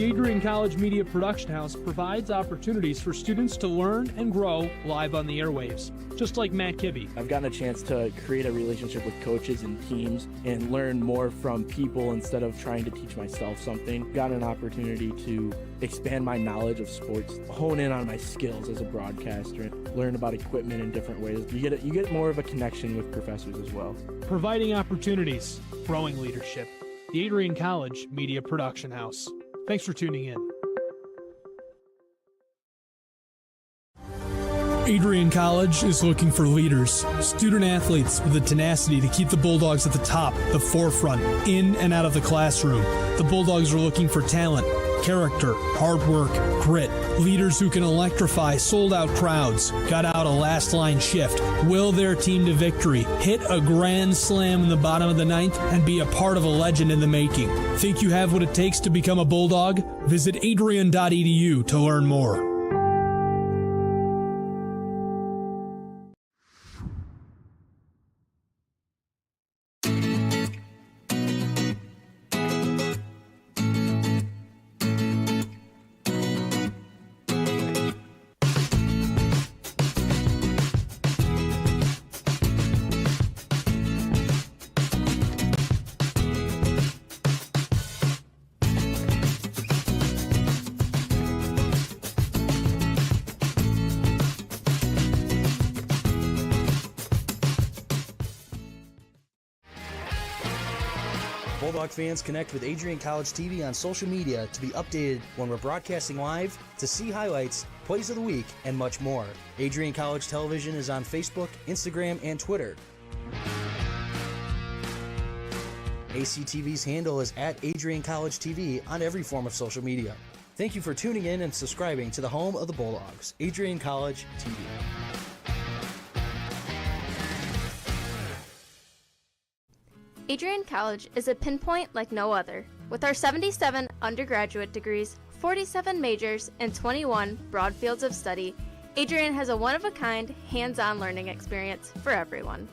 The Adrian College Media Production House provides opportunities for students to learn and grow live on the airwaves, just like Matt Kibbe. I've gotten a chance to create a relationship with coaches and teams and learn more from people instead of trying to teach myself something. Got an opportunity to expand my knowledge of sports, hone in on my skills as a broadcaster, and learn about equipment in different ways. You get more of a connection with professors as well. Providing opportunities, growing leadership. The Adrian College Media Production House. Thanks for tuning in. Adrian College is looking for leaders, student athletes with the tenacity to keep the Bulldogs at the top, the forefront, in and out of the classroom. The Bulldogs are looking for talent, character, hard work, grit, leaders who can electrify sold-out crowds, gut out a last-line shift, will their team to victory, hit a grand slam in the bottom of the ninth, and be a part of a legend in the making. Think you have what it takes to become a Bulldog? Visit adrian.edu to learn more. Bulldog fans, connect with Adrian College TV on social media to be updated when we're broadcasting live, to see highlights, plays of the week, and much more. Adrian College Television is on Facebook, Instagram, and Twitter. ACTV's handle is at Adrian College TV on every form of social media. Thank you for tuning in and subscribing to the home of the Bulldogs, Adrian College TV. Adrian College is a pinpoint like no other. With our 77 undergraduate degrees, 47 majors, and 21 broad fields of study, Adrian has a one-of-a-kind, hands-on learning experience for everyone.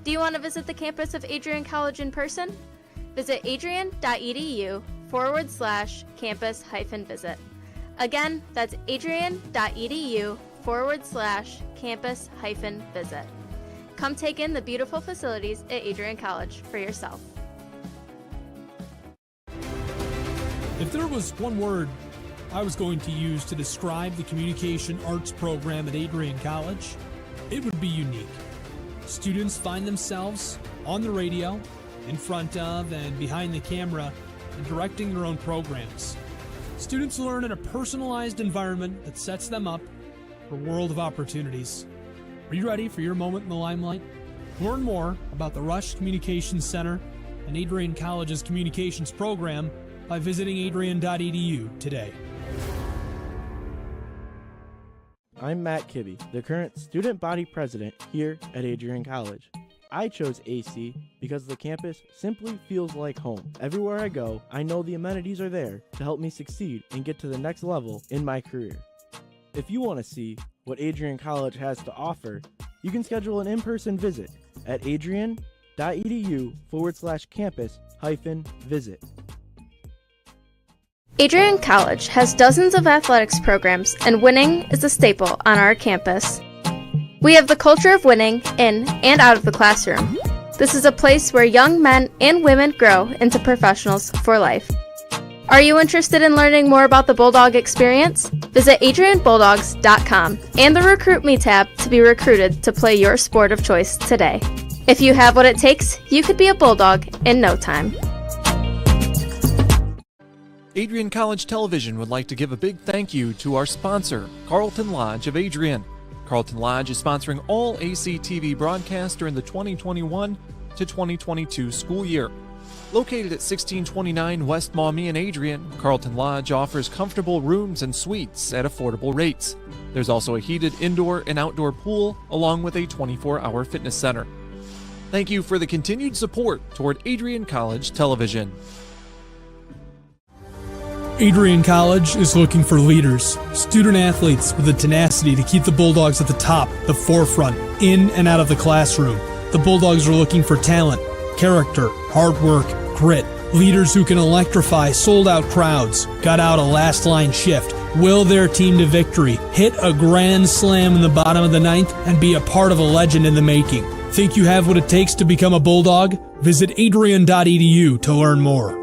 Do you want to visit the campus of Adrian College in person? Visit adrian.edu/campus-visit. Again, that's adrian.edu/campus-visit. Come take in the beautiful facilities at Adrian College for yourself. If there was one word I was going to use to describe the communication arts program at Adrian College, it would be unique. Students find themselves on the radio, in front of and behind the camera, and directing their own programs. Students learn in a personalized environment that sets them up for a world of opportunities. Are you ready for your moment in the limelight? Learn more about the Rush Communications Center and Adrian College's communications program by visiting adrian.edu today. I'm Matt Kibbe, the current student body president here at Adrian College. I chose AC because the campus simply feels like home. Everywhere I go, I know the amenities are there to help me succeed and get to the next level in my career. If you want to see what Adrian College has to offer, you can schedule an in-person visit at adrian.edu/campus-visit. Adrian College has dozens of athletics programs, and winning is a staple on our campus. We have the culture of winning in and out of the classroom. This is a place where young men and women grow into professionals for life. Are you interested in learning more about the Bulldog experience? Visit adrianbulldogs.com and the Recruit Me tab to be recruited to play your sport of choice today. If you have what it takes, you could be a Bulldog in no time. Adrian College Television would like to give a big thank you to our sponsor, Carlton Lodge of Adrian. Carlton Lodge is sponsoring all ACTV broadcasts during the 2021 to 2022 school year. Located at 1629 West Maumee in Adrian, Carlton Lodge offers comfortable rooms and suites at affordable rates. There's also a heated indoor and outdoor pool, along with a 24-hour fitness center. Thank you for the continued support toward Adrian College Television. Adrian College is looking for leaders, student athletes with the tenacity to keep the Bulldogs at the top, the forefront, in and out of the classroom. The Bulldogs are looking for talent, character, hard work, grit, Leaders who can electrify sold-out crowds, got out a last-line shift, will their team to victory, hit a grand slam in the bottom of the ninth, and be a part of a legend in the making. Think you have what it takes to become a Bulldog? Visit adrian.edu to learn more.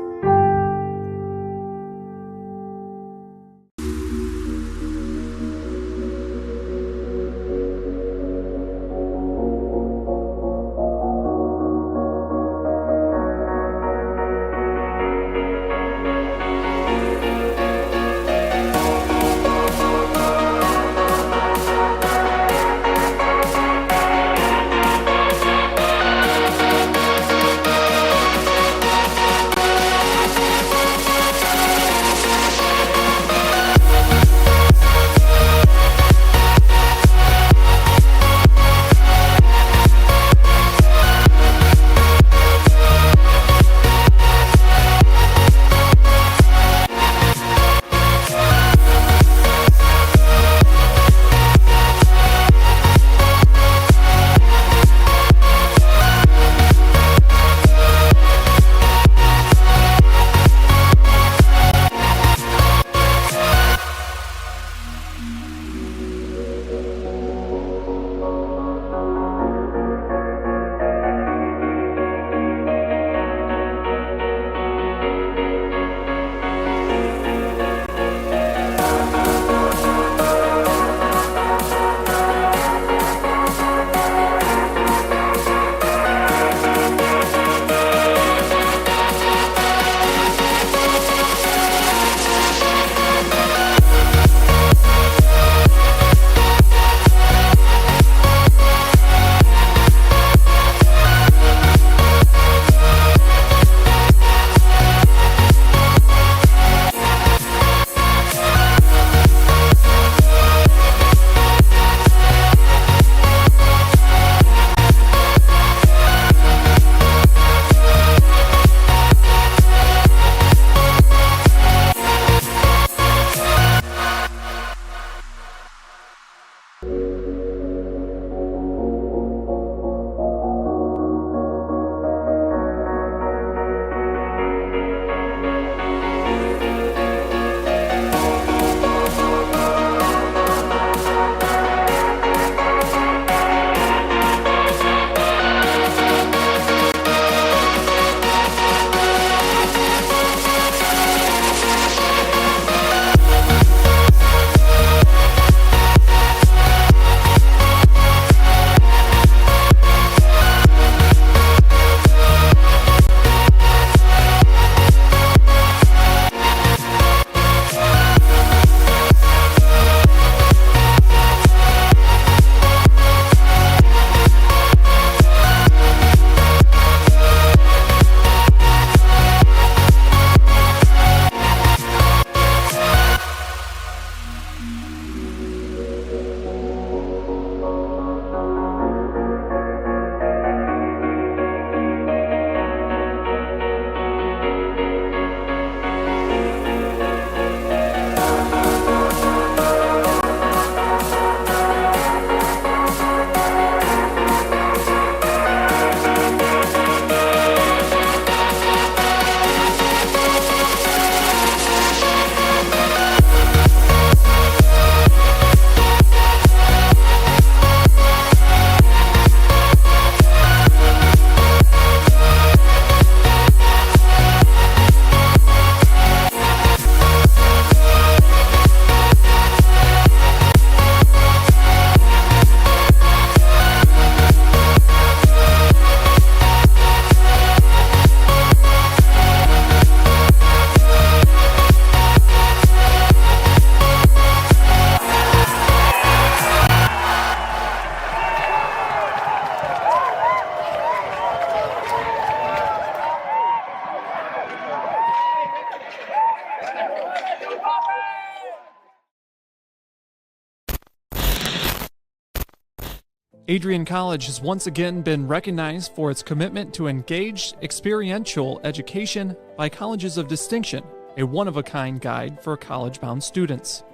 Adrian College has once again been recognized for its commitment to engaged, experiential education by Colleges of Distinction, a one-of-a-kind guide for college-bound students.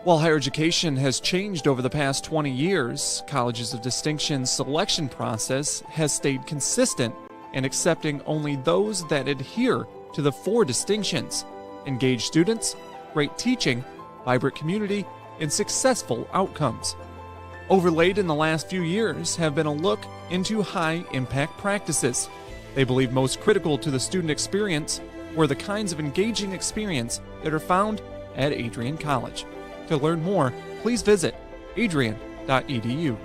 While higher education has changed over the past 20 years, Colleges of Distinction's selection process has stayed consistent and accepting only those that adhere to the 4 distinctions: engaged students, great teaching, vibrant community, and successful outcomes. Overlaid in the last few years have been a look into high-impact practices. They believe most critical to the student experience were the kinds of engaging experience that are found at Adrian College. To learn more, please visit adrian.edu.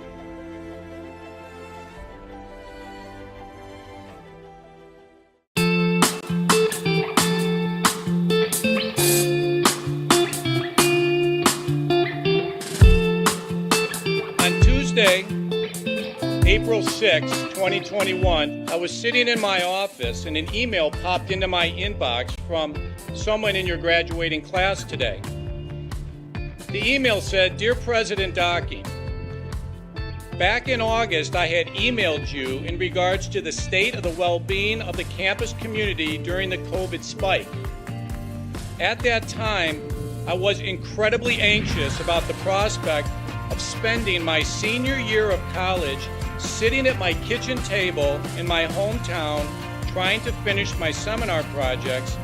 On Tuesday, April 6, 2021, I was sitting in my office and an email popped into my inbox from someone in your graduating class today. The email said, "Dear President Dockey, back in August I had emailed you in regards to the state of the well-being of the campus community during the COVID spike. At that time, I was incredibly anxious about the prospect of spending my senior year of college sitting at my kitchen table in my hometown trying to finish my seminar projects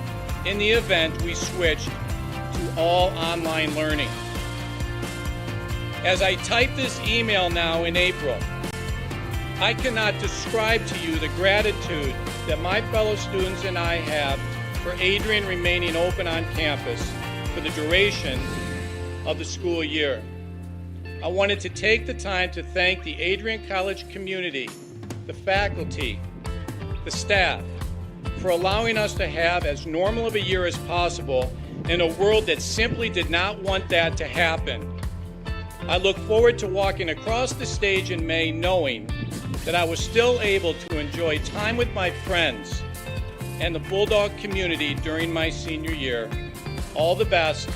in the event we switched to all online learning. As I type this email now in April, I cannot describe to you the gratitude that my fellow students and I have for Adrian remaining open on campus for the duration of the school year. I wanted to take the time to thank the Adrian College community, the faculty, the staff, for allowing us to have as normal of a year as possible in a world that simply did not want that to happen. I look forward to walking across the stage in May knowing that I was still able to enjoy time with my friends and the Bulldog community during my senior year. All the best,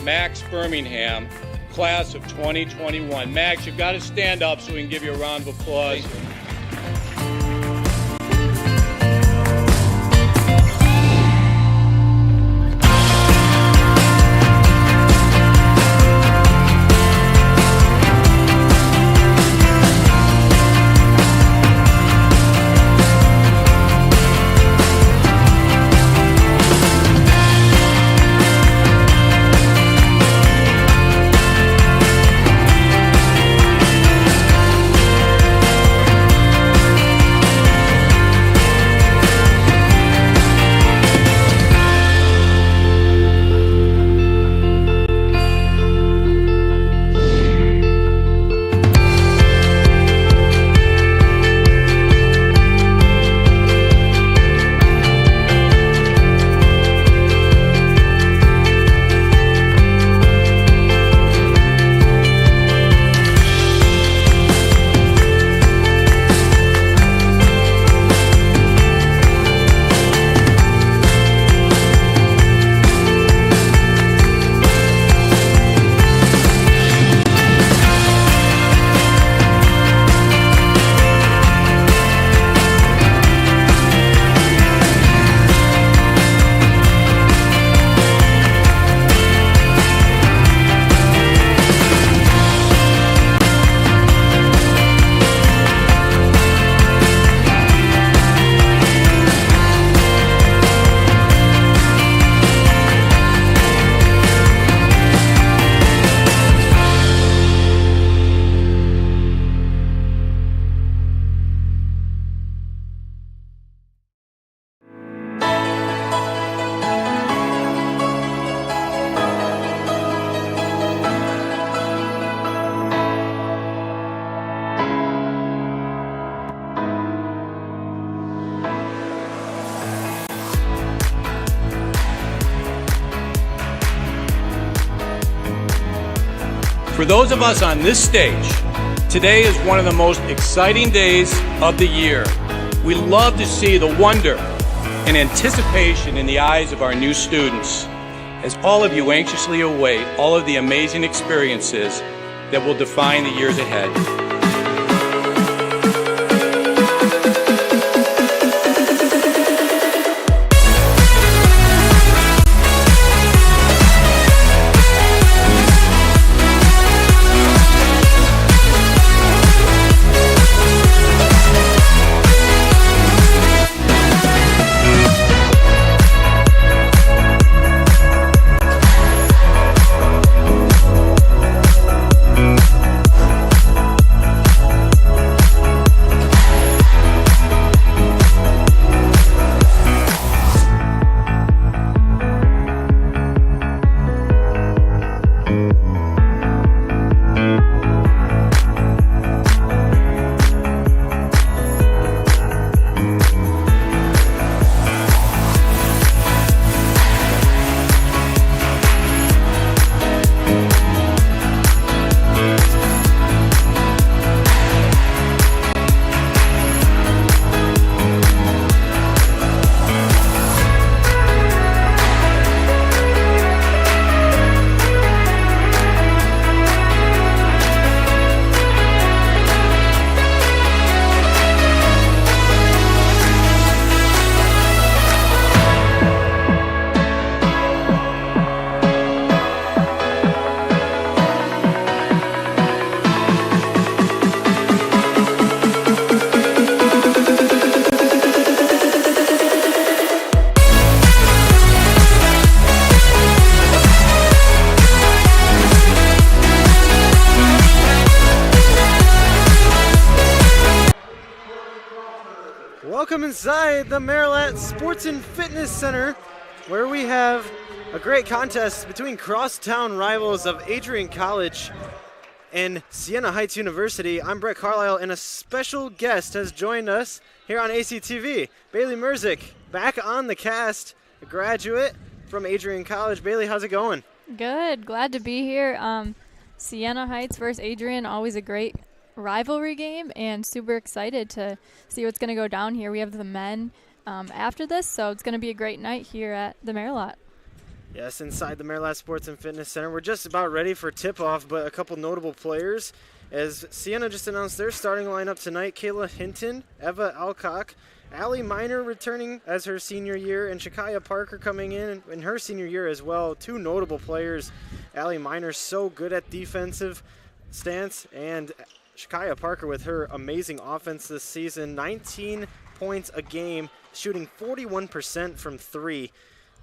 Max Birmingham, class of 2021. Max, you've got to stand up so we can give you a round of applause. For those of us on this stage, today is one of the most exciting days of the year. We love to see the wonder and anticipation in the eyes of our new students, as all of you anxiously await all of the amazing experiences that will define the years ahead. Welcome inside the Marilat Sports and Fitness Center, where we have a great contest between crosstown rivals of Adrian College and Siena Heights University. I'm Brett Carlisle, and a special guest has joined us here on ACTV. Bailey Merzick, back on the cast, a graduate from Adrian College. Bailey, how's it going? Good. Glad to be here. Siena Heights versus Adrian, always a great rivalry game, and super excited to see what's going to go down here. We have the men after this, so it's going to be a great night here at the Marilat. Yes, inside the Marilat Sports and Fitness Center. We're just about ready for tip-off, but a couple notable players. As Siena just announced their starting lineup tonight, Kayla Hinton, Eva Alcock, Allie Miner returning as her senior year, and Shakaya Parker coming in her senior year as well. Two notable players. Allie Miner so good at defensive stance, and Shakaya Parker with her amazing offense this season. 19 points a game, shooting 41% from three.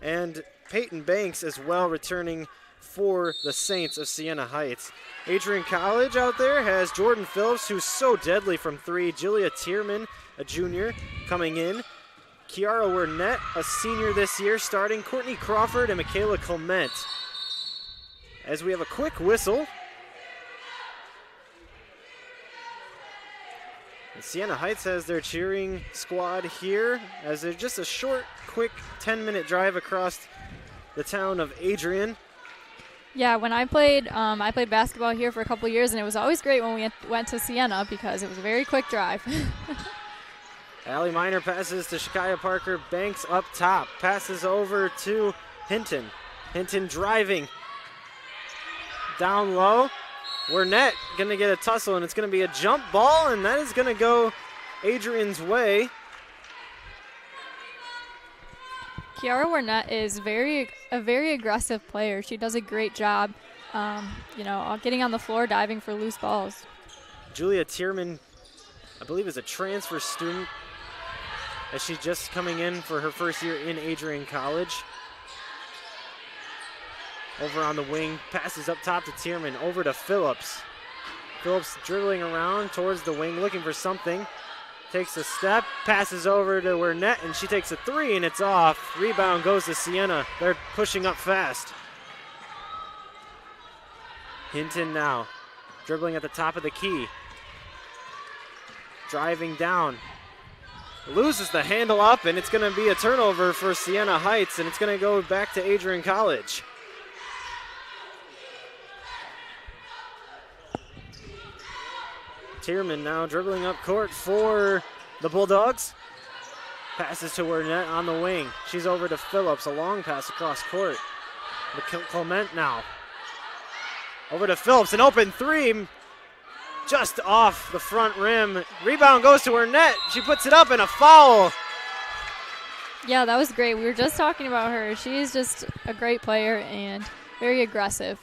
And Peyton Banks as well returning for the Saints of Siena Heights. Adrian College out there has Jordan Phillips, who's so deadly from three. Julia Tierman, a junior, coming in. Kiara Wernett, a senior this year, starting. Courtney Crawford and Michaela Clement. As we have a quick whistle. And Siena Heights has their cheering squad here, as they're just a short, quick 10-minute drive across the town of Adrian. Yeah, when I played basketball here for a couple years, and it was always great when we went to Siena because it was a very quick drive. Allie Miner passes to Shakaya Parker. Banks up top. Passes over to Hinton. Hinton driving. Down low. Wernett going to get a tussle, and it's going to be a jump ball, and that is going to go Adrian's way. Kiara Wernett is a very aggressive player. She does a great job, getting on the floor, diving for loose balls. Julia Tierman, I believe, is a transfer student, as she's just coming in for her first year in Adrian College. Over on the wing, passes up top to Tierman, over to Phillips. Phillips dribbling around towards the wing, looking for something. Takes a step, passes over to Wernett, and she takes a three, and it's off. Rebound goes to Siena. They're pushing up fast. Hinton now, dribbling at the top of the key. Driving down. Loses the handle up, and it's going to be a turnover for Siena Heights, and it's going to go back to Adrian College. Tierman now dribbling up court for the Bulldogs. Passes to Wernett on the wing. She's over to Phillips, a long pass across court. Clement now. Over to Phillips, an open three, just off the front rim. Rebound goes to Wernett. She puts it up, and a foul. Yeah, that was great. We were just talking about her. She's just a great player and very aggressive.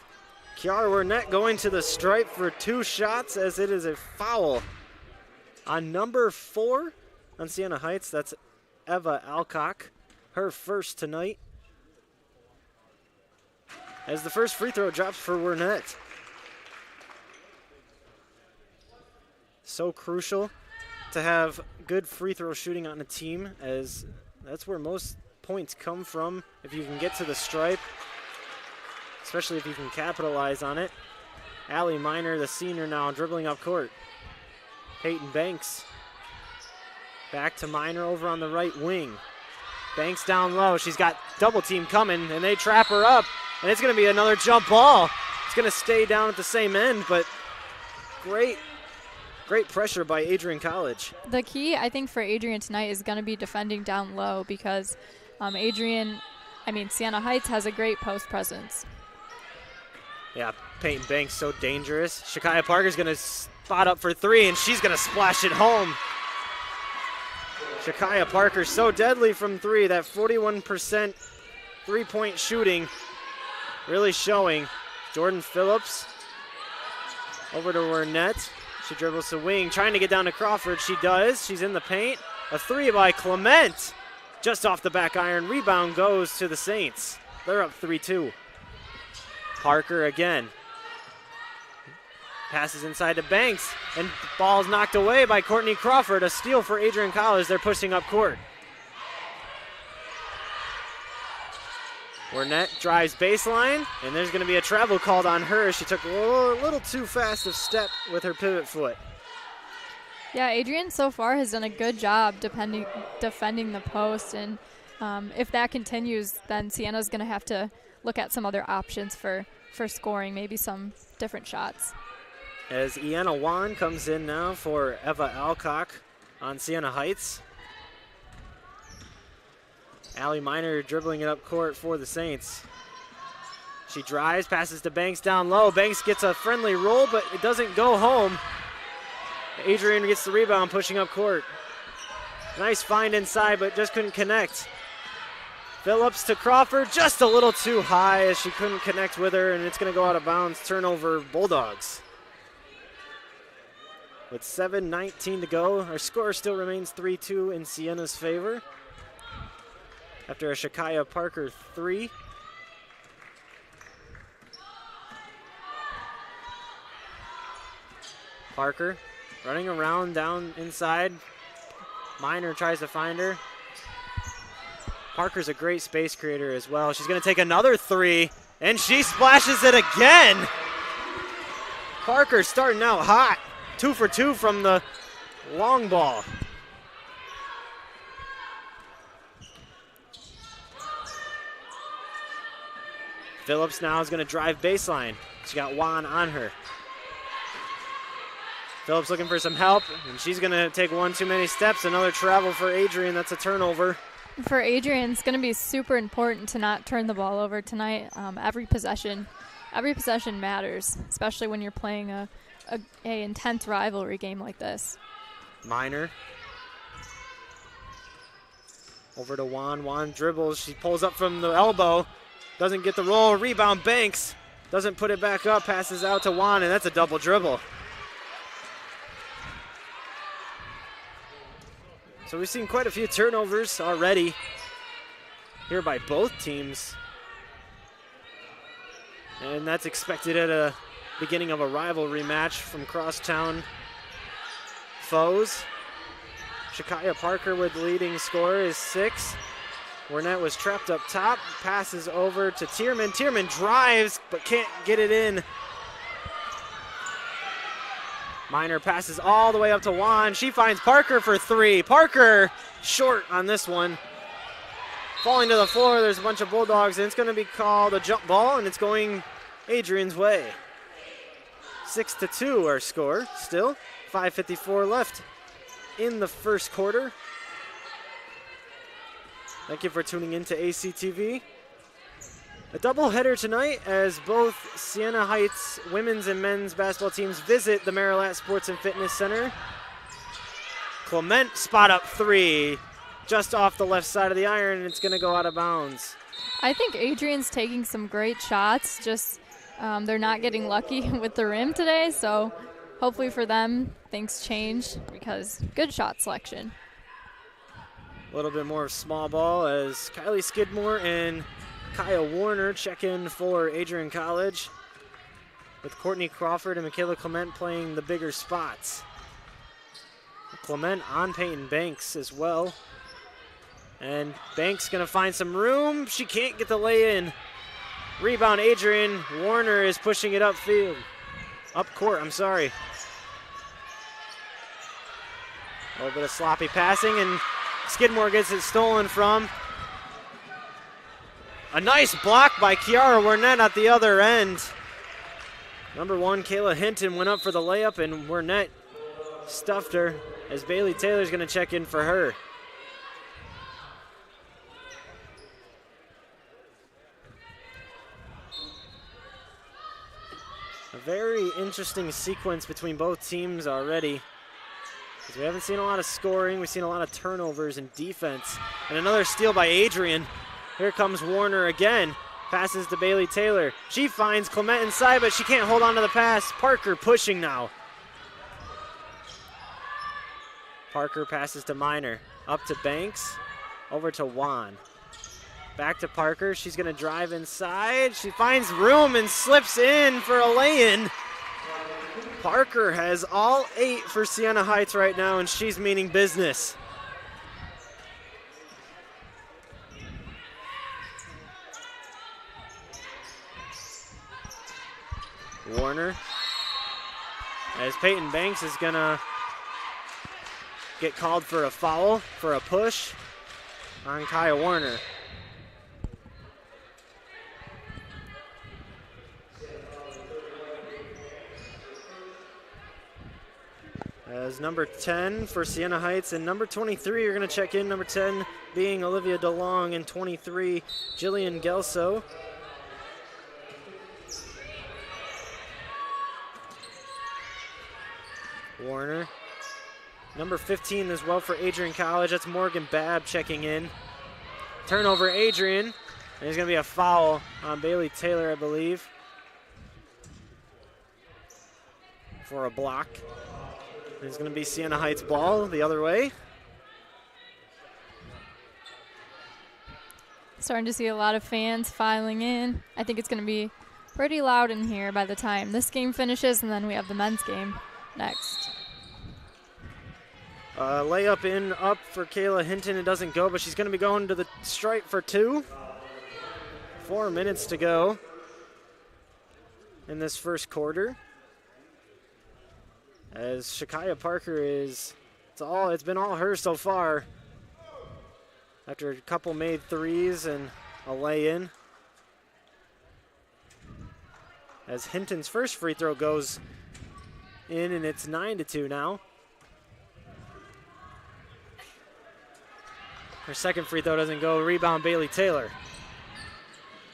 Kiara Wernett going to the stripe for two shots, as it is a foul on number 4 on Siena Heights. That's Eva Alcock, her first tonight. As the first free throw drops for Wernett. So crucial to have good free throw shooting on a team, as that's where most points come from, if you can get to the stripe, especially if you can capitalize on it. Allie Miner, the senior now, dribbling up court. Peyton Banks. Back to Miner over on the right wing. Banks down low. She's got double team coming, and they trap her up. And it's going to be another jump ball. It's going to stay down at the same end, but great pressure by Adrian College. The key, I think, for Adrian tonight is going to be defending down low, because Siena Heights has a great post presence. Yeah, Peyton Banks so dangerous. Shakaya Parker's going to spot up for three, and she's going to splash it home. Shakaya Parker so deadly from three. That 41% three-point shooting really showing. Jordan Phillips over to Wernett. She dribbles the wing, trying to get down to Crawford. She does. She's in the paint. A three by Clement. Just off the back iron. Rebound goes to the Saints. They're up 3-2. Parker again. Passes inside to Banks, and the ball's knocked away by Courtney Crawford. A steal for Adrian College. They're pushing up court. Warnett drives baseline, and there's going to be a travel called on her. She took a little too fast of step with her pivot foot. Yeah, Adrian so far has done a good job defending the post, and if that continues, then Siena's going to have to look at some other options for scoring, maybe some different shots. As Iana Wan comes in now for Eva Alcock on Siena Heights. Allie Miner dribbling it up court for the Saints. She drives, passes to Banks down low. Banks gets a friendly roll, but it doesn't go home. Adrian gets the rebound, pushing up court. Nice find inside, but just couldn't connect. Phillips to Crawford, just a little too high as she couldn't connect with her, and it's going to go out of bounds. Turnover, Bulldogs. With 7:19 to go, our score still remains 3-2 in Siena's favor. After a Shakaya Parker 3. Parker running around down inside. Miner tries to find her. Parker's a great space creator as well. She's going to take another 3, and she splashes it again. Parker starting out hot. 2 for 2 from the long ball. Phillips now is going to drive baseline. She got Juan on her. Phillips looking for some help, and she's going to take one too many steps. Another travel for Adrian. That's a turnover. For Adrian, it's going to be super important to not turn the ball over tonight. Every possession matters, especially when you're playing a intense rivalry game like this. Miner. Over to Juan. Juan dribbles. She pulls up from the elbow. Doesn't get the roll. Rebound, Banks. Doesn't put it back up. Passes out to Juan, and that's a double dribble. So we've seen quite a few turnovers already here by both teams. And that's expected at a beginning of a rivalry match from crosstown foes. Shakaya Parker with the leading score is 6. Warnett was trapped up top, passes over to Tierman. Tierman drives, but can't get it in. Miner passes all the way up to Juan. She finds Parker for 3. Parker short on this one. Falling to the floor, there's a bunch of Bulldogs, and it's going to be called a jump ball, and it's going Adrian's way. 6-2 our score still. 5:54 left in the first quarter. Thank you for tuning in to ACTV. A doubleheader tonight as both Siena Heights women's and men's basketball teams visit the Marilat Sports and Fitness Center. Clement spot up 3, just off the left side of the iron, and it's going to go out of bounds. I think Adrian's taking some great shots, just they're not getting lucky with the rim today, so hopefully for them things change because good shot selection. A little bit more of small ball as Kylie Skidmore and Kaya Warner check in for Adrian College, with Courtney Crawford and Michaela Clement playing the bigger spots. Clement on Peyton Banks as well. And Banks gonna find some room. She can't get the lay in. Rebound Adrian. Warner is pushing it upfield. Up court, I'm sorry. A little bit of sloppy passing, and Skidmore gets it stolen from. A nice block by Kiara Warnett at the other end. Number 1, Kayla Hinton, went up for the layup, and Warnett stuffed her as Bailey Taylor's going to check in for her. A very interesting sequence between both teams already. We haven't seen a lot of scoring. We've seen a lot of turnovers and defense. And another steal by Adrian. Here comes Warner again. Passes to Bailey Taylor. She finds Clement inside, but she can't hold on to the pass. Parker pushing now. Parker passes to Miner. Up to Banks. Over to Juan. Back to Parker. She's going to drive inside. She finds room and slips in for a lay-in. Parker has all 8 for Siena Heights right now, and she's meaning business. Warner, as Peyton Banks is gonna get called for a foul, for a push on Kaya Warner. As number 10 for Siena Heights and number 23 are going to check in. Number 10 being Olivia DeLong and 23 Jillian Gelso. Warner. Number 15 as well for Adrian College. That's Morgan Babb checking in. Turnover, Adrian. And there's going to be a foul on Bailey Taylor, I believe, for a block. It's going to be Siena Heights ball the other way. Starting to see a lot of fans filing in. I think it's going to be pretty loud in here by the time this game finishes, and then we have the men's game next. Layup in up for Kayla Hinton. It doesn't go, but she's going to be going to the stripe for 2. 4 minutes to go in this first quarter. As Shakaya Parker it's been all her so far. After a couple made threes and a lay-in. As Hinton's first free throw goes in, and it's 9-2 now. Her second free throw doesn't go. Rebound, Bailey Taylor.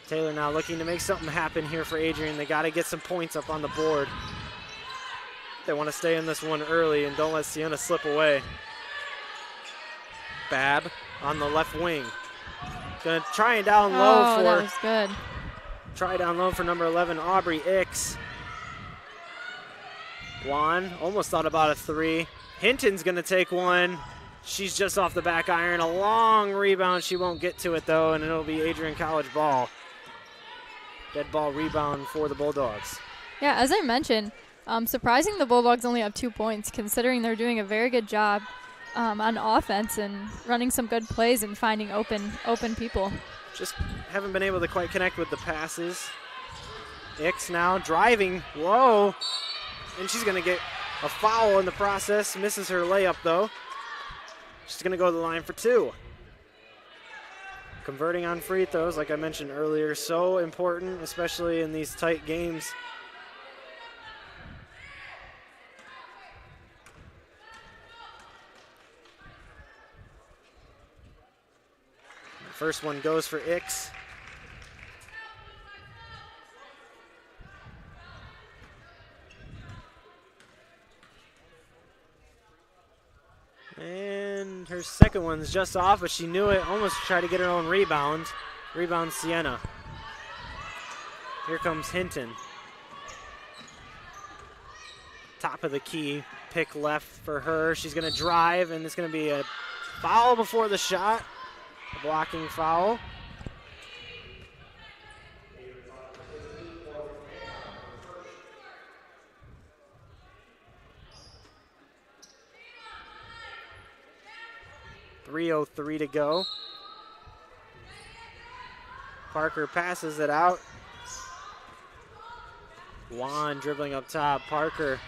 Taylor now looking to make something happen here for Adrian. They got to get some points up on the board. They want to stay in this one early and don't let Siena slip away. Babb on the left wing. Gonna try and down low for. That was good. Try down low for number 11, Aubrey Icks. Juan almost thought about a 3. Hinton's gonna take one. She's just off the back iron. A long rebound. She won't get to it though, and it'll be Adrian College ball. Dead ball rebound for the Bulldogs. Yeah, as I mentioned, surprising the Bulldogs only have 2 points, considering they're doing a very good job on offense and running some good plays and finding open people. Just haven't been able to quite connect with the passes. Icks now driving low, and she's going to get a foul in the process. Misses her layup though. She's going to go to the line for 2. Converting on free throws, like I mentioned earlier, so important, especially in these tight games. First one goes for Icks. And her second one's just off, but she knew it. Almost tried to get her own rebound. Rebound Siena. Here comes Hinton. Top of the key. Pick left for her. She's going to drive, and it's going to be a foul before the shot. A blocking foul. .303 to go. Parker passes it out. Juan dribbling up top. Parker,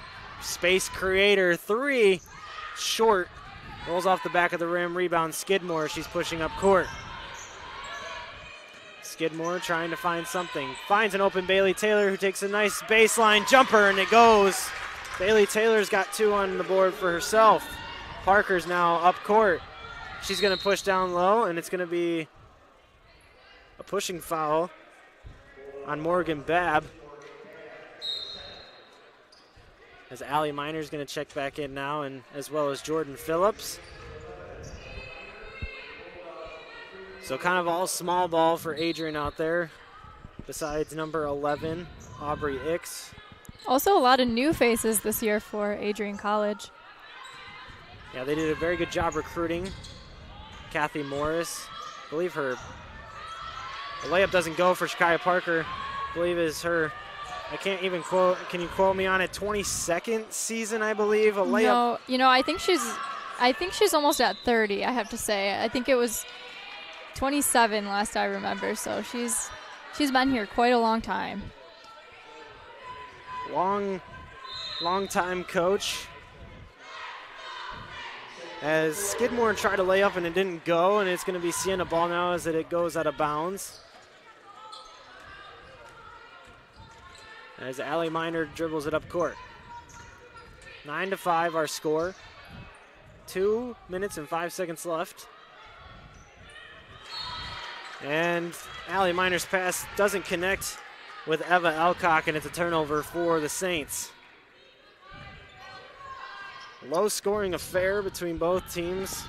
space creator, 3, short. Rolls off the back of the rim, rebound Skidmore. She's pushing up court. Skidmore trying to find something. Finds an open Bailey Taylor, who takes a nice baseline jumper, and it goes. Bailey Taylor's got 2 on the board for herself. Parker's now up court. She's going to push down low, and it's going to be a pushing foul on Morgan Babb. As Allie Miner's going to check back in now, and as well as Jordan Phillips. So kind of all small ball for Adrian out there, besides number 11, Aubrey Icks. Also a lot of new faces this year for Adrian College. Yeah, they did a very good job recruiting. Kathy Morris, I believe the layup doesn't go for Shakaya Parker. I believe is her I can't even quote. Can you quote me on it? 22nd season, I believe. A layup. No, I think she's almost at 30. I have to say. I think it was 27 last I remember. So she's been here quite a long time. Long time coach. As Skidmore tried to lay up and it didn't go, and it's going to be Siena ball now as it goes out of bounds. As Allie Miner dribbles it up court. 9-5 our score. 2 minutes and 5 seconds left. And Allie Miner's pass doesn't connect with Eva Alcock, and it's a turnover for the Saints. Low scoring affair between both teams.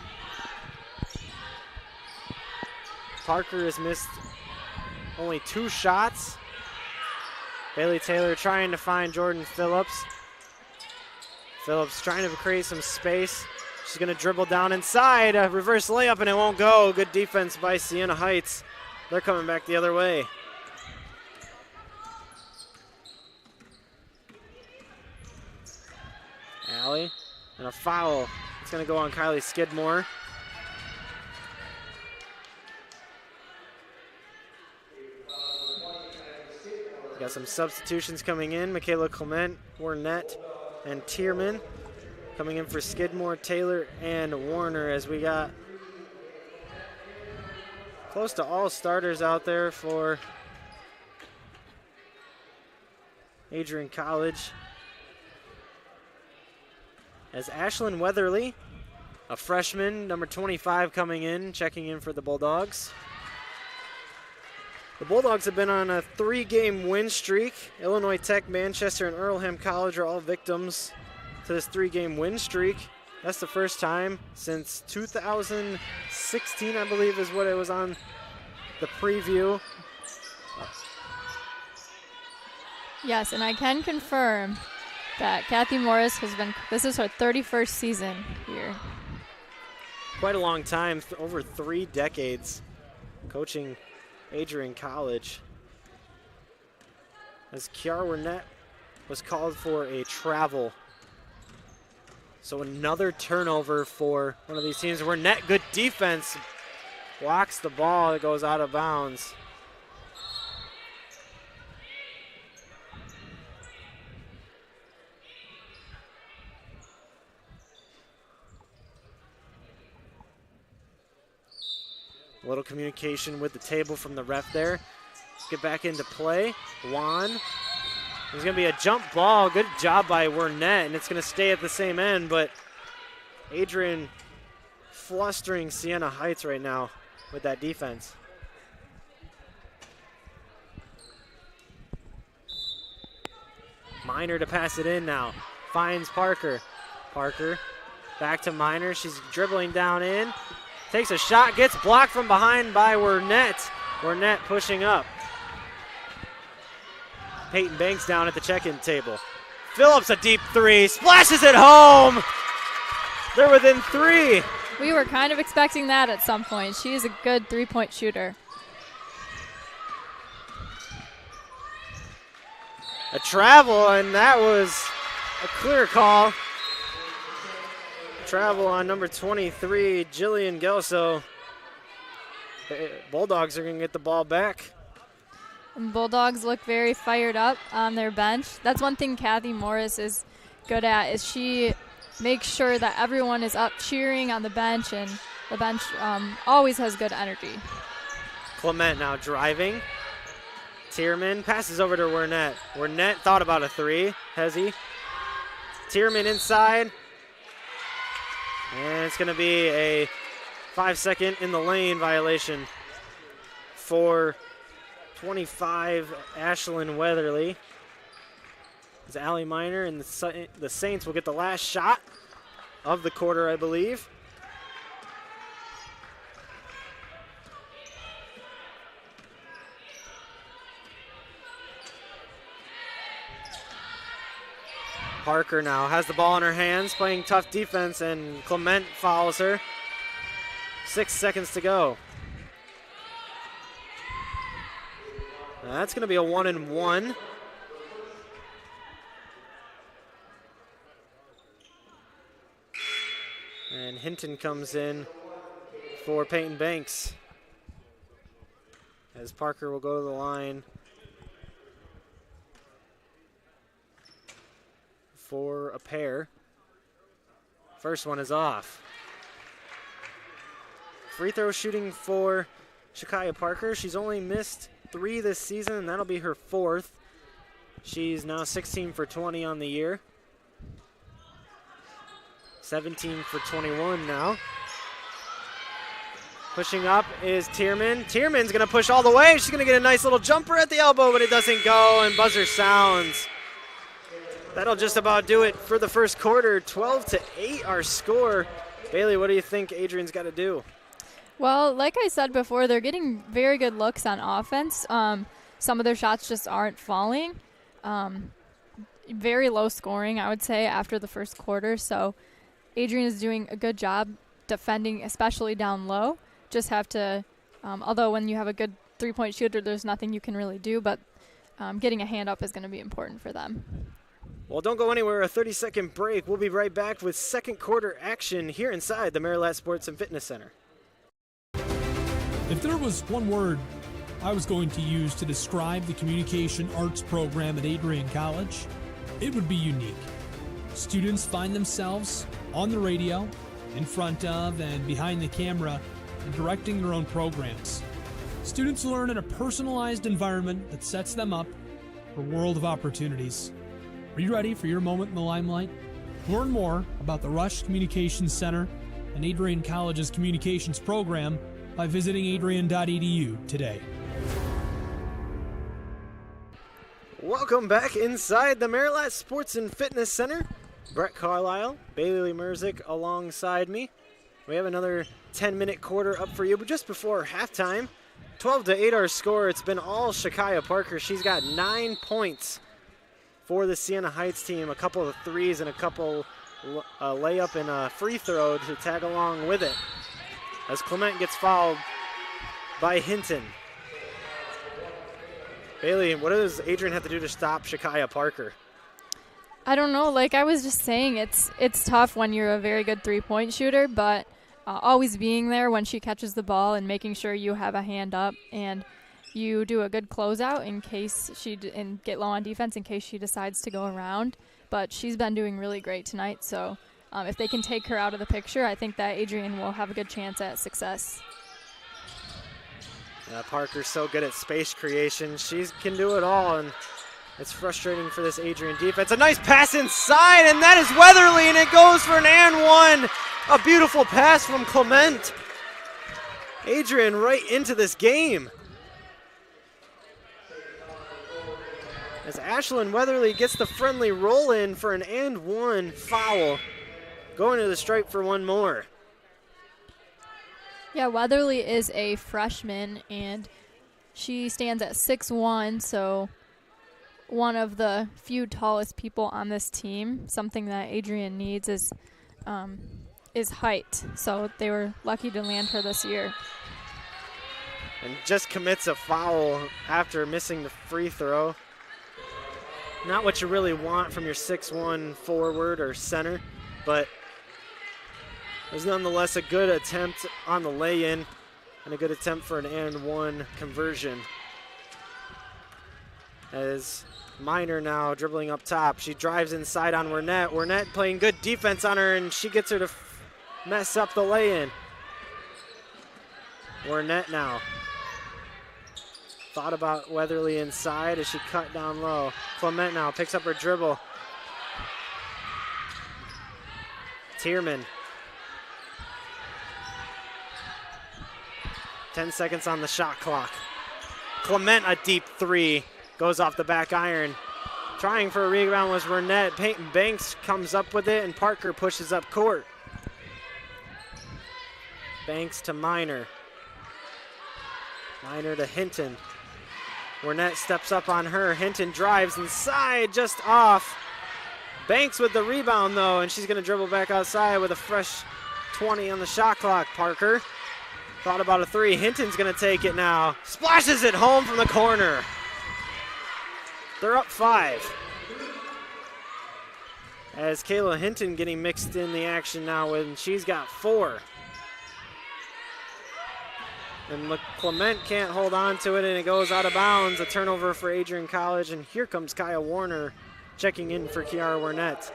Parker has missed only 2 shots. Bailey Taylor trying to find Jordan Phillips. Phillips trying to create some space. She's going to dribble down inside, a reverse layup, and it won't go. Good defense by Siena Heights. They're coming back the other way. Allie, and a foul. It's going to go on Kylie Skidmore. Got some substitutions coming in. Michaela Clement, Warnett, and Tierman coming in for Skidmore, Taylor, and Warner, as we got close to all starters out there for Adrian College. As Ashlyn Weatherly, a freshman, number 25, coming in, checking in for the Bulldogs. The Bulldogs have been on a 3-game win streak. Illinois Tech, Manchester, and Earlham College are all victims to this 3-game win streak. That's the first time since 2016, I believe, is what it was on the preview. Yes, and I can confirm that Kathy Morris this is her 31st season here. Quite a long time, over 3 decades coaching Adrian College. As Kiara Warnett was called for a travel. So another turnover for one of these teams. Warnett, good defense, blocks the ball, it goes out of bounds. A little communication with the table from the ref there. Let's get back into play. Juan. There's going to be a jump ball. Good job by Warnett, and it's going to stay at the same end, but Adrian flustering Siena Heights right now with that defense. Miner to pass it in now. Finds Parker. Parker back to Miner. She's dribbling down in. Takes a shot, gets blocked from behind by Warnett. Warnett pushing up. Peyton Banks down at the check-in table. Phillips a deep 3, splashes it home. They're within 3. We were kind of expecting that at some point. She is a good 3-point shooter. A travel, and that was a clear call. Travel on number 23, Jillian Gelso. Bulldogs are going to get the ball back. And Bulldogs look very fired up on their bench. That's one thing Kathy Morris is good at, is she makes sure that everyone is up cheering on the bench, and the bench always has good energy. Clement now driving. Tierman passes over to Warnett. Warnett thought about a 3. Hezzy. Tierman inside. And it's going to be a 5-second in the lane violation for 25, Ashlyn Weatherly. It's Allie Miner, and the Saints will get the last shot of the quarter, I believe. Parker now has the ball in her hands, playing tough defense, and Clement follows her. 6 seconds to go. That's going to be a 1-and-1. And Hinton comes in for Peyton Banks. As Parker will go to the line for a pair. First one is off. Free throw shooting for Shakaya Parker. She's only missed 3 this season, and that'll be her 4th. She's now 16 for 20 on the year. 17 for 21 now. Pushing up is Tierman. Tierman's going to push all the way. She's going to get a nice little jumper at the elbow, but it doesn't go, and buzzer sounds. That'll just about do it for the first quarter. 12-8 our score. Bailey, what do you think Adrian's got to do? Well, like I said before, they're getting very good looks on offense. Some of their shots just aren't falling. Very low scoring, I would say, after the first quarter. So Adrian is doing a good job defending, especially down low. Just have to, although when you have a good three-point shooter, there's nothing you can really do, but getting a hand up is going to be important for them. Well, don't go anywhere. A 30-second break. We'll be right back with second quarter action here inside the Marilat Sports and Fitness Center. If there was one word I was going to use to describe the communication arts program at Adrian College, it would be unique. Students find themselves on the radio, in front of and behind the camera, and directing their own programs. Students learn in a personalized environment that sets them up for a world of opportunities. Are you ready for your moment in the limelight? Learn more about the Rush Communications Center and Adrian College's communications program by visiting adrian.edu today. Welcome back inside the Marilat Sports and Fitness Center. Brett Carlisle, Bailey Merzick alongside me. We have another 10-minute quarter up for you, but just before halftime, 12-8 our score. It's been all Shakaya Parker. She's got 9 points for the Siena Heights team, a couple of threes and a couple layup and a free throw to tag along with it, as Clement gets fouled by Hinton. Bailey, what does Adrian have to do to stop Shakaya Parker? I don't know. Like I was just saying, it's tough when you're a very good three-point shooter, but always being there when she catches the ball and making sure you have a hand up and you do a good closeout in case and get low on defense in case she decides to go around. But she's been doing really great tonight, so if they can take her out of the picture, I think that Adrian will have a good chance at success. Parker's so good at space creation. She can do it all, and it's frustrating for this Adrian defense. A nice pass inside, and that is Weatherly, and it goes for an and one. A beautiful pass from Clement. Adrian right into this game. As Ashlyn Weatherly gets the friendly roll in for an and one foul. Going to the stripe for one more. Yeah, Weatherly is a freshman, and she stands at 6'1", so one of the few tallest people on this team. Something that Adrian needs is height, so they were lucky to land her this year. And just commits a foul after missing the free throw. Not what you really want from your 6'1" forward or center, but it was nonetheless a good attempt on the lay-in and a good attempt for an and one conversion. As Miner now dribbling up top. She drives inside on Wernette. Wernette playing good defense on her, and she gets her to mess up the lay-in. Wernette now. Thought about Weatherly inside as she cut down low. Clement now picks up her dribble. Tierman. 10 seconds on the shot clock. Clement, a deep three. Goes off the back iron. Trying for a rebound was Wernette. Peyton Banks comes up with it, and Parker pushes up court. Banks to Miner. Miner to Hinton. Wernette steps up on her. Hinton drives inside, just off. Banks with the rebound, though, and she's going to dribble back outside with a fresh 20 on the shot clock. Parker thought about a three. Hinton's going to take it now. Splashes it home from the corner. They're up 5. as Kayla Hinton getting mixed in the action now when she's got 4. And Clement can't hold on to it, and it goes out of bounds. A turnover for Adrian College, and here comes Kaya Warner checking in for Kiara Warnett.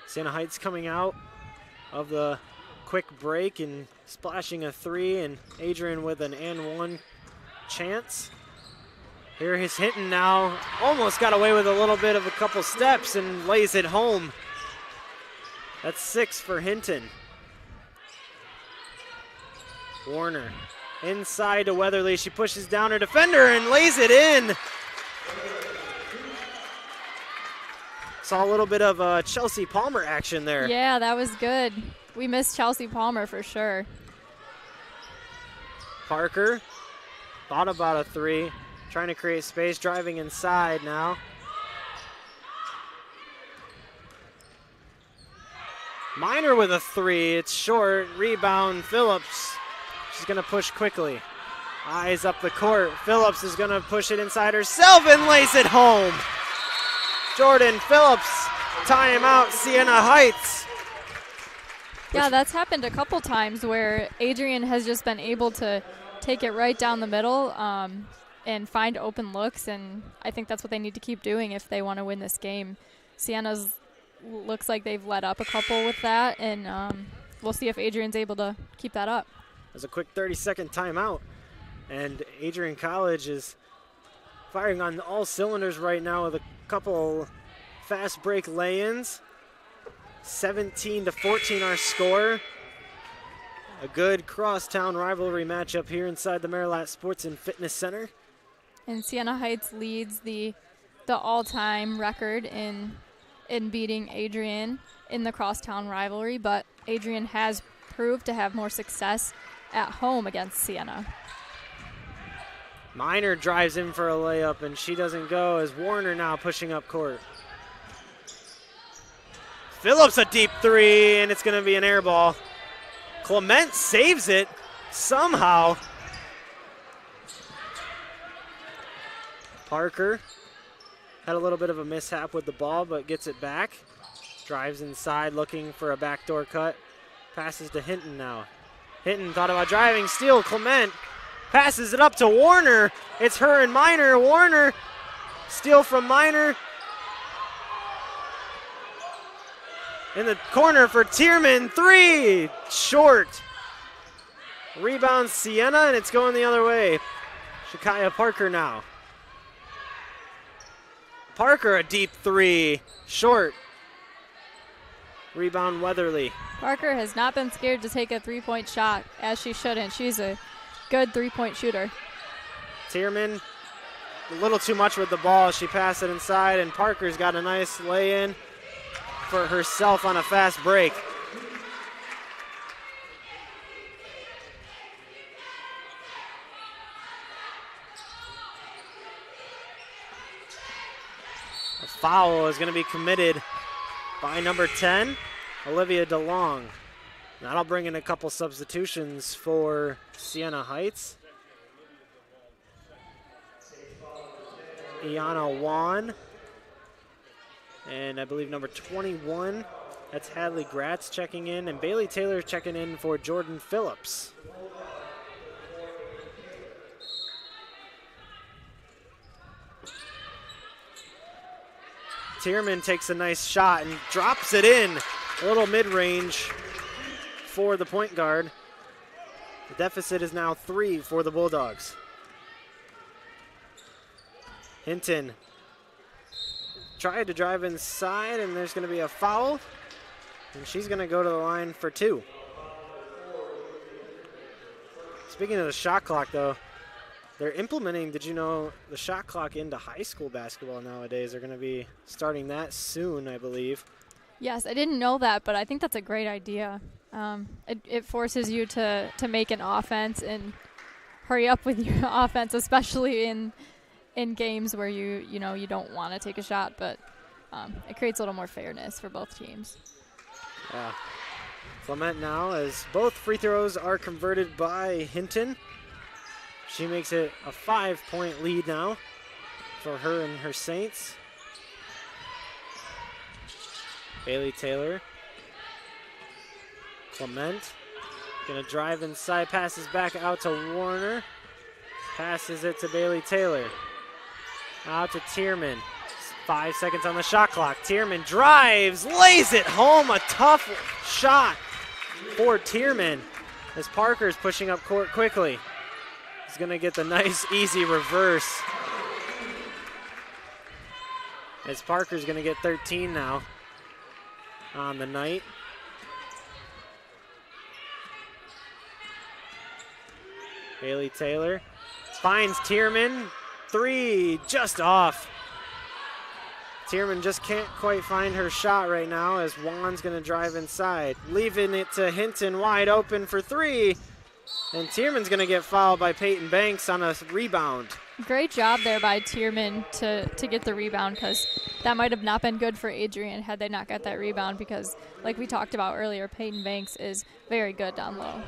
Siena Heights coming out of the quick break and splashing a 3, and Adrian with an and 1 chance. Here is Hinton now, almost got away with a little bit of a couple steps and lays it home. That's 6 for Hinton. Warner inside to Weatherly. She pushes down her defender and lays it in. Saw a little bit of Chelsea Palmer action there. Yeah, that was good. We missed Chelsea Palmer for sure. Parker thought about a 3, trying to create space, driving inside now. Minor with a 3, it's short, rebound Phillips. She's gonna push quickly. Eyes up the court, Phillips is gonna push it inside herself and lays it home. Jordan Phillips, timeout, Siena Heights. Yeah, that's happened a couple times where Adrian has just been able to take it right down the middle and find open looks, and I think that's what they need to keep doing if they want to win this game. Siena's looks like they've let up a couple with that, and we'll see if Adrian's able to keep that up. There's a quick 30-second timeout, and Adrian College is firing on all cylinders right now with a couple fast break lay-ins. 17-14 our score. A good crosstown rivalry matchup here inside the Marilat Sports and Fitness Center. And Siena Heights leads the all-time record in beating Adrian in the crosstown rivalry, but Adrian has proved to have more success at home against Siena. Minor drives in for a layup, and she doesn't go as Warner now pushing up court. Phillips a deep 3, and it's going to be an air ball. Clement saves it somehow. Parker had a little bit of a mishap with the ball, but gets it back. Drives inside looking for a backdoor cut. Passes to Hinton now. Hinton thought about driving, steal. Clement passes it up to Warner. It's her and Minor. Warner, steal from Minor. In the corner for Tierman, 3, short. Rebound Siena, and it's going the other way. Shakaya Parker now. Parker a deep 3, short. Rebound Weatherly. Parker has not been scared to take a 3-point shot, as she shouldn't. She's a good 3-point shooter. Tierman, a little too much with the ball. She passed it inside, and Parker's got a nice lay-in for herself on a fast break. A foul is going to be committed by number 10, Olivia DeLong. That'll bring in a couple substitutions for Siena Heights. Iana Wan. And I believe number 21, that's Hadley Gratz checking in, and Bailey Taylor checking in for Jordan Phillips. Tierman takes a nice shot and drops it in. A little mid-range for the point guard. The deficit is now 3 for the Bulldogs. Hinton tried to drive inside, and there's going to be a foul, and she's going to go to the line for 2. Speaking of the shot clock, though, they're implementing, did you know, the shot clock into high school basketball nowadays. They're going to be starting that soon, I believe. Yes, I didn't know that, but I think that's a great idea. It forces you to make an offense and hurry up with your offense, especially in games where you don't want to take a shot, but it creates a little more fairness for both teams. Yeah. Clement now, as both free throws are converted by Hinton. She makes it a 5-point lead now for her and her Saints. Bailey Taylor. Clement gonna drive inside, passes back out to Warner. Passes it to Bailey Taylor. Out to Tierman. 5 seconds on the shot clock. Tierman drives, lays it home. A tough shot for Tierman as Parker's pushing up court quickly. He's gonna get the nice, easy reverse. As Parker's gonna get 13 now on the night. Bailey Taylor finds Tierman. 3 just off. Tierman just can't quite find her shot right now as Juan's gonna drive inside. Leaving it to Hinton wide open for 3. And Tierman's gonna get fouled by Peyton Banks on a rebound. Great job there by Tierman to get the rebound, because that might have not been good for Adrian had they not got that rebound, because like we talked about earlier, Peyton Banks is very good down low.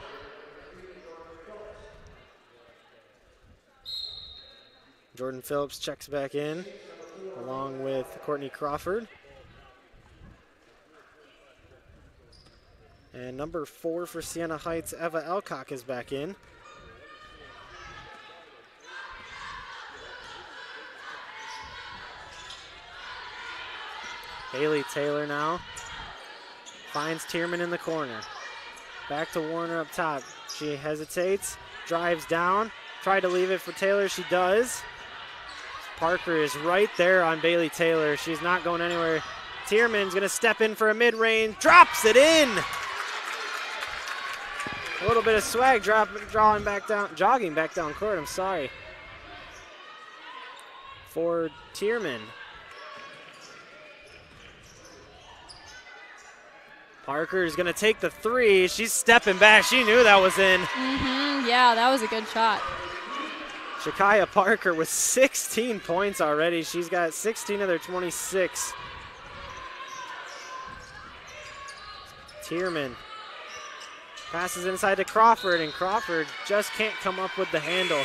Jordan Phillips checks back in along with Courtney Crawford. And number 4 for Siena Heights, Eva Elcock, is back in. Bailey Taylor now finds Tierman in the corner. Back to Warner up top. She hesitates, drives down, tried to leave it for Taylor. She does. Parker is right there on Bailey Taylor. She's not going anywhere. Tierman's going to step in for a mid-range, drops it in. A little bit of swag jogging back down court, I'm sorry. For Tierman. Parker is going to take the 3. She's stepping back. She knew that was in. Yeah, that was a good shot. Shakaya Parker with 16 points already. She's got 16 of their 26. Tierman passes inside to Crawford, and Crawford just can't come up with the handle.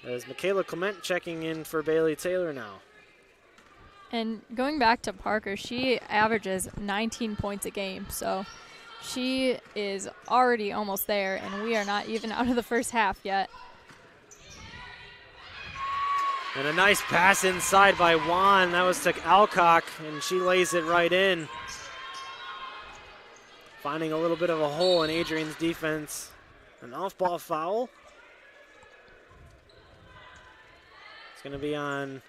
As Michaela Clement checking in for Bailey Taylor now. And going back to Parker, she averages 19 points a game, so she is already almost there, and we are not even out of the first half yet. And a nice pass inside by Juan. That was to Alcock, and she lays it right in. Finding a little bit of a hole in Adrian's defense. An off-ball foul. It's going to be on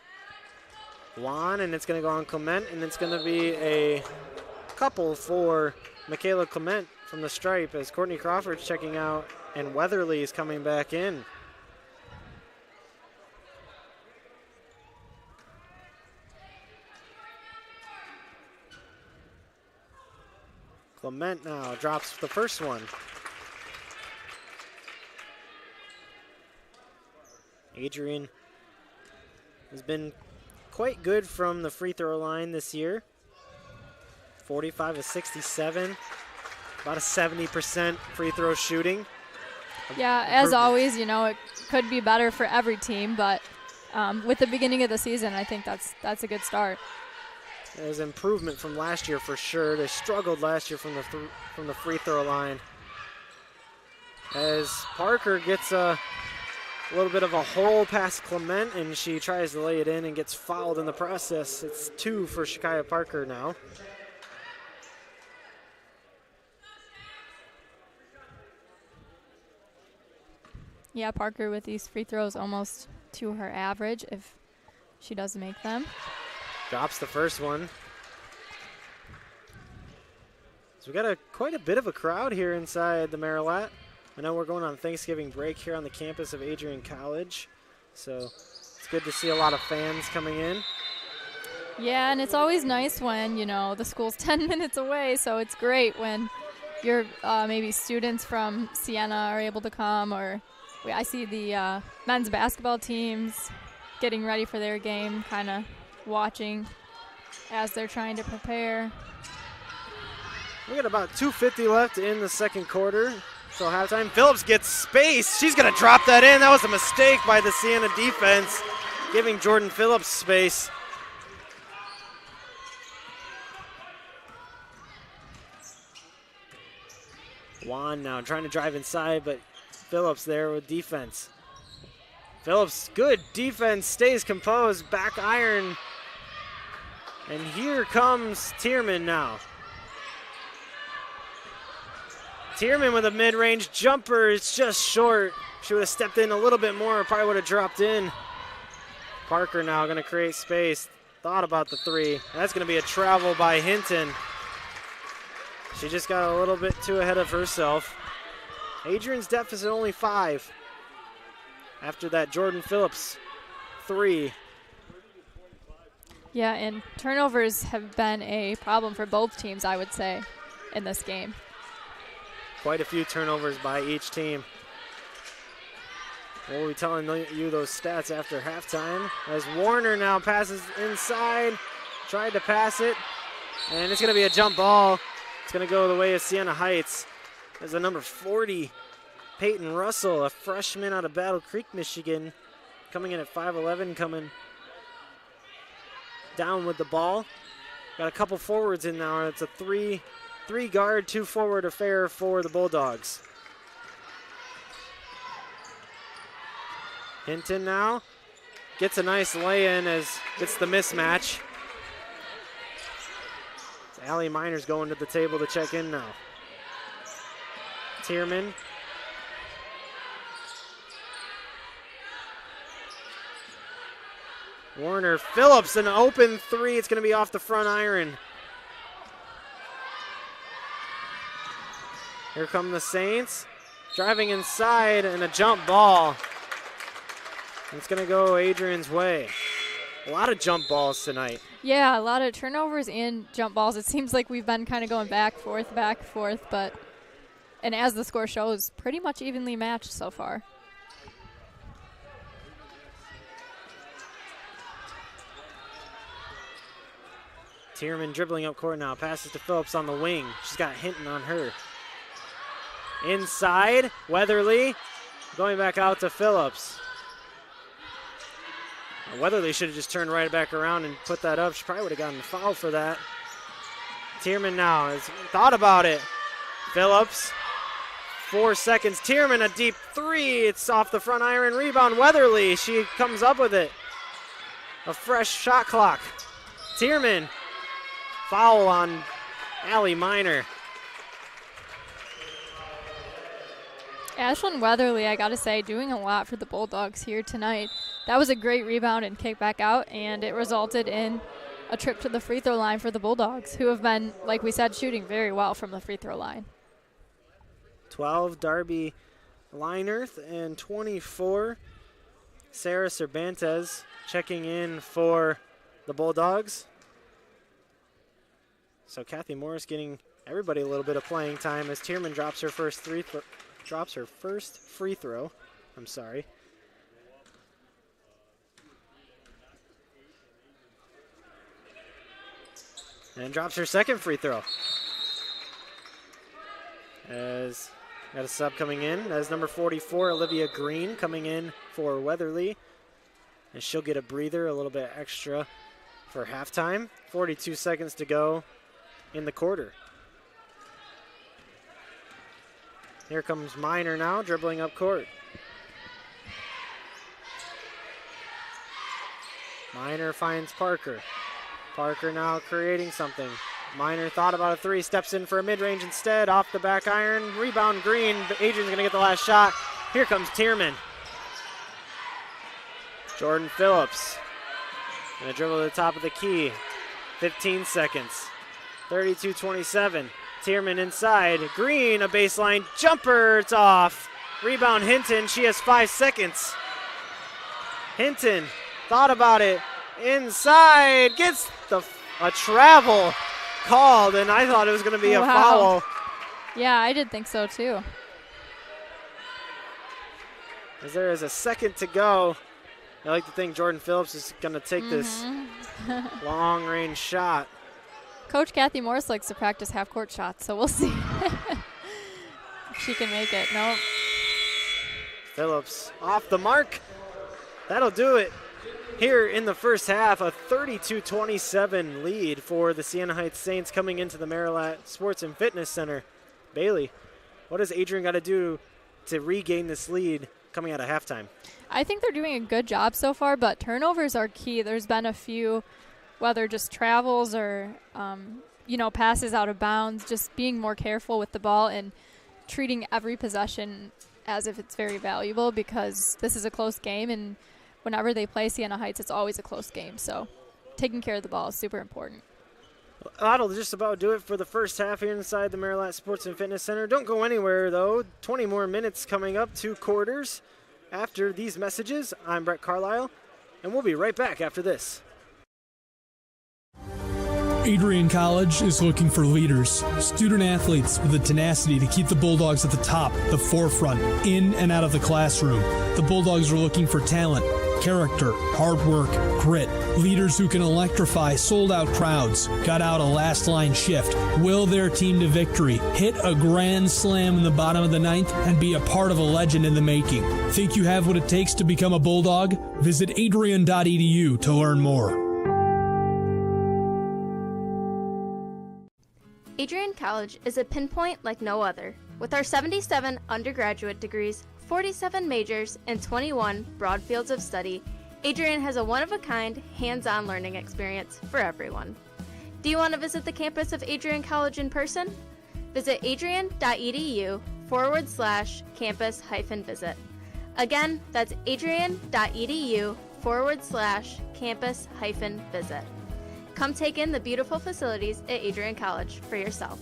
Juan, and it's going to go on Clement, and it's going to be a couple for Michaela Clement from the stripe as Courtney Crawford's checking out and Weatherly is coming back in. Clement now drops the first one. Adrian has been quite good from the free throw line this year. 45 of 67, about a 70% free throw shooting. Yeah, as always, you know, it could be better for every team, but with the beginning of the season, I think that's a good start. There's improvement from last year for sure. They struggled last year from the free throw line. As Parker gets a little bit of a hole past Clement, and she tries to lay it in and gets fouled in the process. It's 2 for Shakaya Parker now. Yeah, Parker with these free throws almost to her average if she does make them. Drops the first one. So we got quite a bit of a crowd here inside the Marilat. I know we're going on Thanksgiving break here on the campus of Adrian College, so it's good to see a lot of fans coming in. Yeah, and it's always nice when, you know, the school's 10 minutes away, so it's great when your maybe students from Siena are able to come, or I see the men's basketball teams getting ready for their game, kind of watching as they're trying to prepare. We got about 2:50 left in the second quarter. So halftime. Phillips gets space. She's going to drop that in. That was a mistake by the Siena defense, giving Jordan Phillips space. Juan now trying to drive inside, but Phillips there with defense. Phillips, good defense, stays composed, back iron. And here comes Tierman now. Tierman with a mid-range jumper. It's just short. She would have stepped in a little bit more, probably would have dropped in. Parker now going to create space. Thought about the three. That's going to be a travel by Hinton. She just got a little bit too ahead of herself. Adrian's deficit only 5. After that Jordan Phillips 3. Yeah, and turnovers have been a problem for both teams, I would say, in this game. Quite a few turnovers by each team. We'll be telling you those stats after halftime. As Warner now passes inside, tried to pass it, and it's going to be a jump ball. It's going to go the way of Siena Heights. As the number 40, Peyton Russell, a freshman out of Battle Creek, Michigan, coming in at 5'11", coming down with the ball. Got a couple forwards in now. It's a three guard, 2 forward affair for the Bulldogs. Hinton now gets a nice lay-in as gets the mismatch. Allie Miner's going to the table to check in now. Tierman. Warner Phillips, an open 3. It's going to be off the front iron. Here come the Saints. Driving inside and a jump ball. It's going to go Adrian's way. A lot of jump balls tonight. Yeah, a lot of turnovers and jump balls. It seems like we've been kind of going back, forth, but, and as the score shows, pretty much evenly matched so far. Tierman dribbling up court now. Passes to Phillips on the wing. She's got Hinton on her. Inside, Weatherly going back out to Phillips. Weatherly should have just turned right back around and put that up. She probably would have gotten the foul for that. Tierman now has thought about it. Phillips, 4 seconds. Tierman, a deep 3. It's off the front iron. Rebound, Weatherly. She comes up with it. A fresh shot clock. Tierman, foul on Allie Miner. Ashlyn Weatherly, I got to say, doing a lot for the Bulldogs here tonight. That was a great rebound and kick back out, and it resulted in a trip to the free throw line for the Bulldogs, who have been, like we said, shooting very well from the free throw line. 12, Darby Leinerth, and 24, Sarah Cervantes, checking in for the Bulldogs. So Kathy Morris getting everybody a little bit of playing time as Tierman drops her first free throw. I'm sorry. And drops her second free throw. As got a sub coming in. As number 44, Olivia Green, coming in for Weatherly. And she'll get a breather, a little bit extra for halftime. 42 seconds to go in the quarter. Here comes Miner now, dribbling up court. Miner finds Parker. Parker now creating something. Miner thought about a 3, steps in for a mid-range instead, off the back iron. Rebound Green, but Adrian's gonna get the last shot. Here comes Tierman. Jordan Phillips, gonna dribble to the top of the key. 15 seconds, 32-27. Tierman inside, Green, a baseline jumper, it's off. Rebound Hinton, she has 5 seconds. Hinton thought about it, inside, gets a travel called, and I thought it was going to be a foul. Yeah, I did think so too. As there is a second to go I like to think Jordan Phillips is going to take this long-range shot. Coach Kathy Morris likes to practice half-court shots, so we'll see if she can make it. Nope. Phillips off the mark. That'll do it here in the first half. A 32-27 lead for the Siena Heights Saints coming into the Marilat Sports and Fitness Center. Bailey, what does Adrian got to do to regain this lead coming out of halftime? I think they're doing a good job so far, but turnovers are key. There's been a few, whether just travels or, passes out of bounds, just being more careful with the ball and treating every possession as if it's very valuable, because this is a close game, and whenever they play Siena Heights, it's always a close game. So taking care of the ball is super important. That'll just about do it for the first half here inside the Marilat Sports and Fitness Center. Don't go anywhere, though. 20 more minutes coming up, 2 quarters. After these messages, I'm Brett Carlisle, and we'll be right back after this. Adrian College is looking for leaders, student athletes with the tenacity to keep the Bulldogs at the top, the forefront, in and out of the classroom. The Bulldogs are looking for talent, character, hard work, grit, leaders who can electrify sold-out crowds, gut out a last-line shift, will their team to victory, hit a grand slam in the bottom of the ninth, and be a part of a legend in the making. Think you have what it takes to become a Bulldog? Visit adrian.edu to learn more. Adrian College is a pinpoint like no other. With our 77 undergraduate degrees, 47 majors, and 21 broad fields of study, Adrian has a one-of-a-kind, hands-on learning experience for everyone. Do you want to visit the campus of Adrian College in person? Visit adrian.edu/campus-visit. Again, that's adrian.edu/campus-visit. Come take in the beautiful facilities at Adrian College for yourself.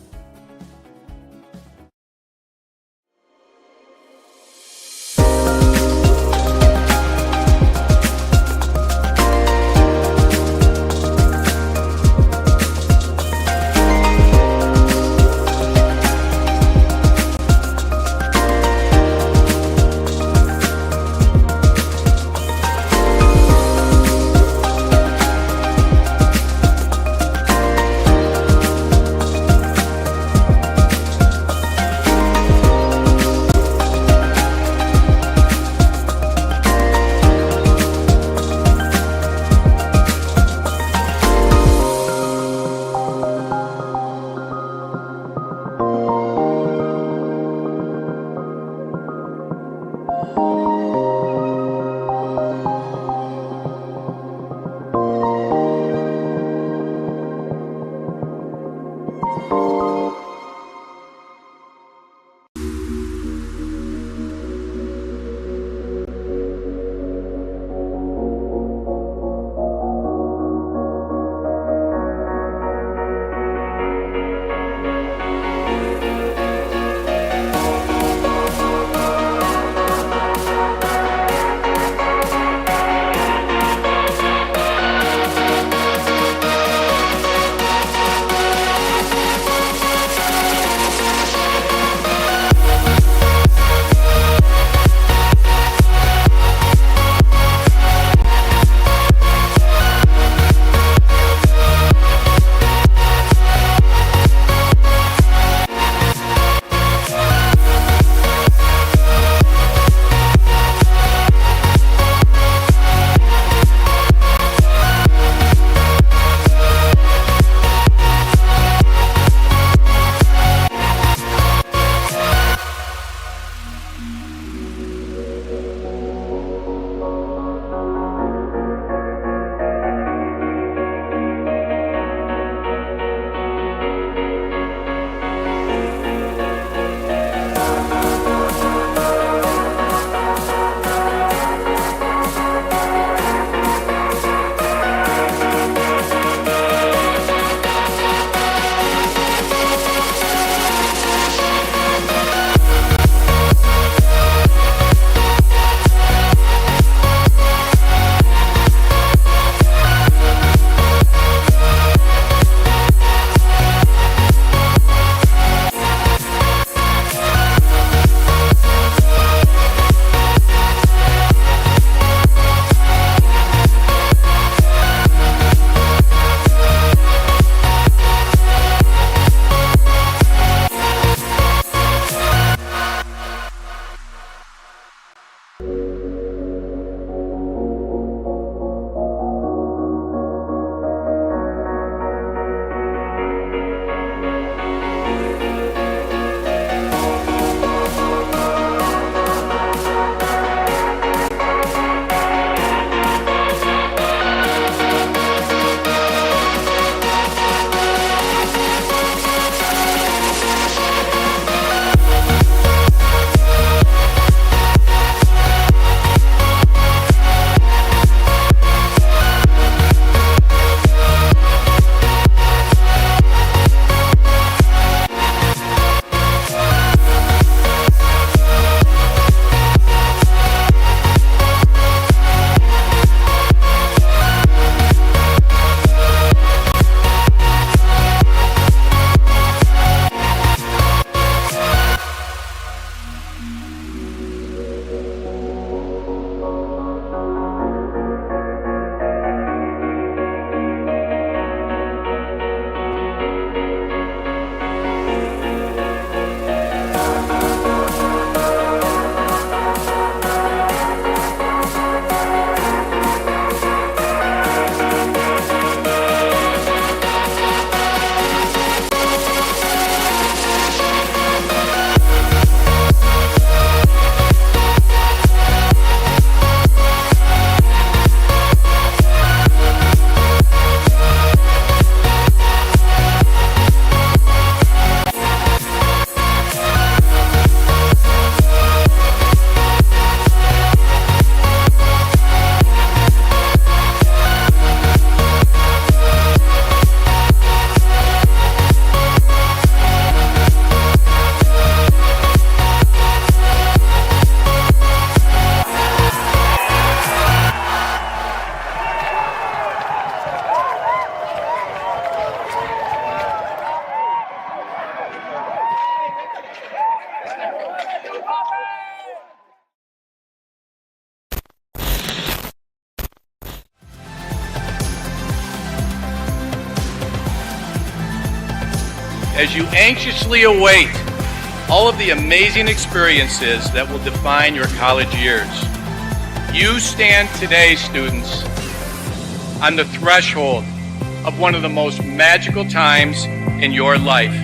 as you anxiously await all of the amazing experiences that will define your college years. You stand today, students, on the threshold of one of the most magical times in your life.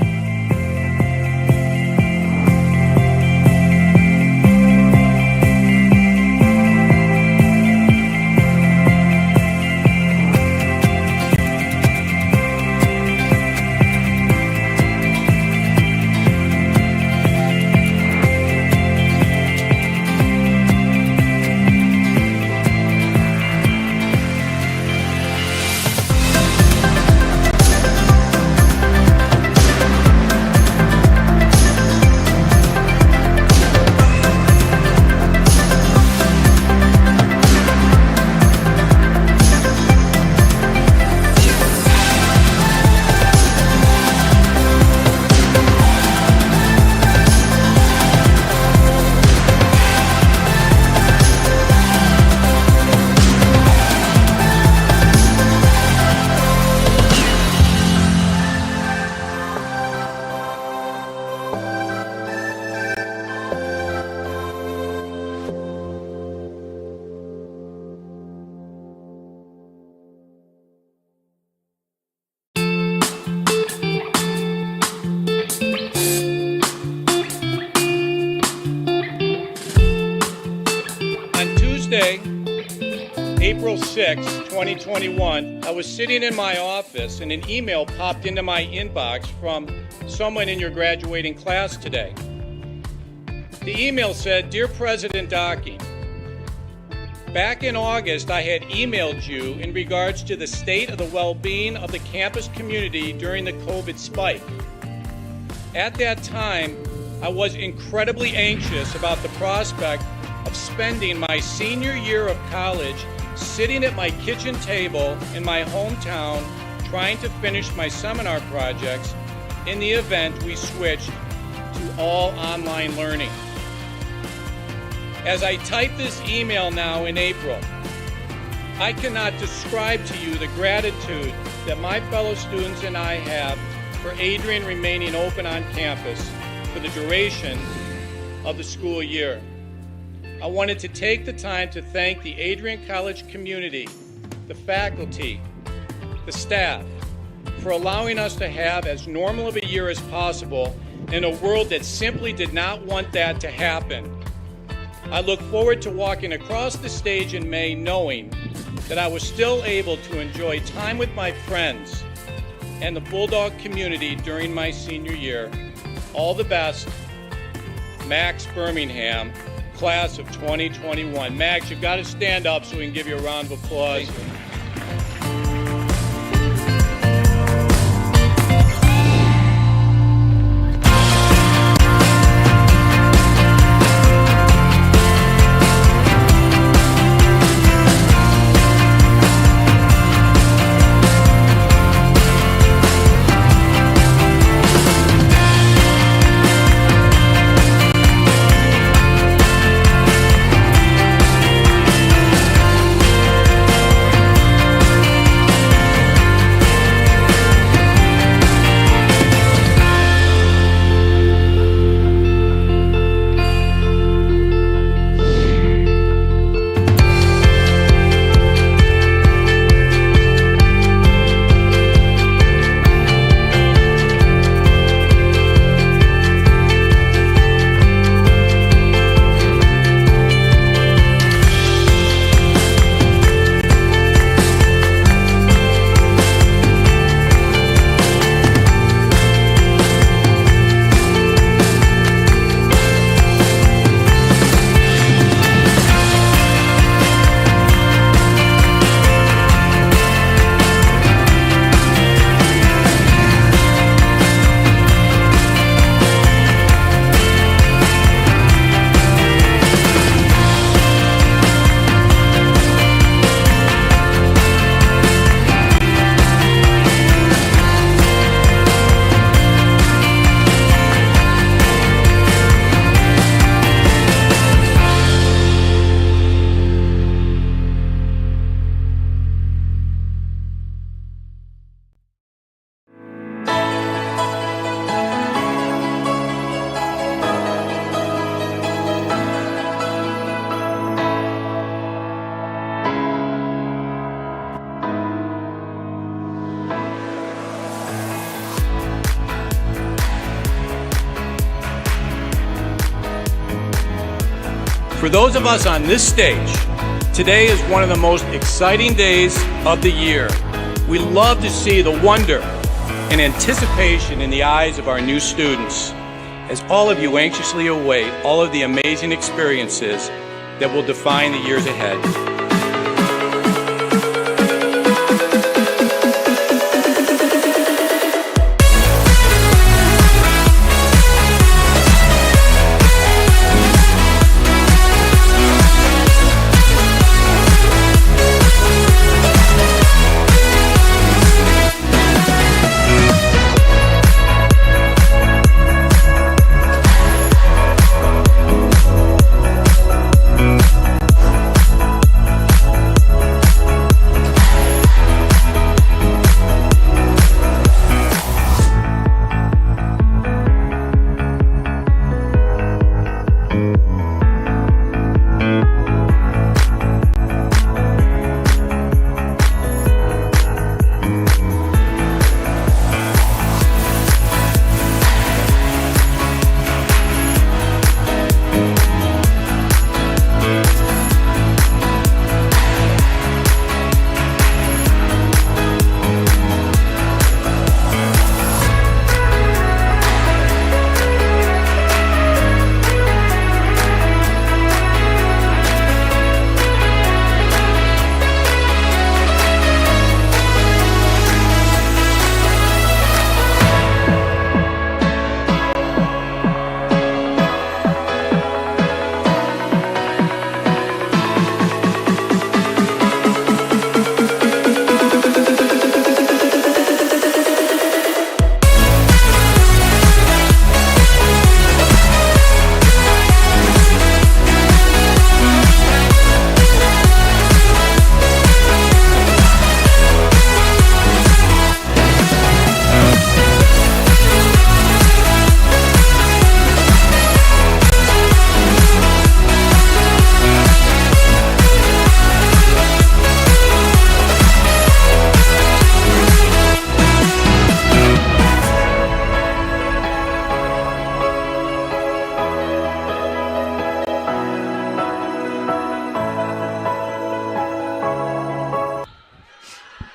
Tuesday, April 6, 2021, I was sitting in my office and an email popped into my inbox from someone in your graduating class today. The email said, "Dear President Docking, back in August, I had emailed you in regards to the state of the well-being of the campus community during the COVID spike. At that time, I was incredibly anxious about the prospect of spending my senior year of college sitting at my kitchen table in my hometown trying to finish my seminar projects in the event we switched to all online learning. As I type this email now in April, I cannot describe to you the gratitude that my fellow students and I have for Adrian remaining open on campus for the duration of the school year. I wanted to take the time to thank the Adrian College community, the faculty, the staff, for allowing us to have as normal of a year as possible in a world that simply did not want that to happen. I look forward to walking across the stage in May knowing that I was still able to enjoy time with my friends and the Bulldog community during my senior year. All the best, Max Birmingham, class of 2021. Max, you've got to stand up so we can give you a round of applause. For those of us on this stage, today is one of the most exciting days of the year. We love to see the wonder and anticipation in the eyes of our new students, as all of you anxiously await all of the amazing experiences that will define the years ahead.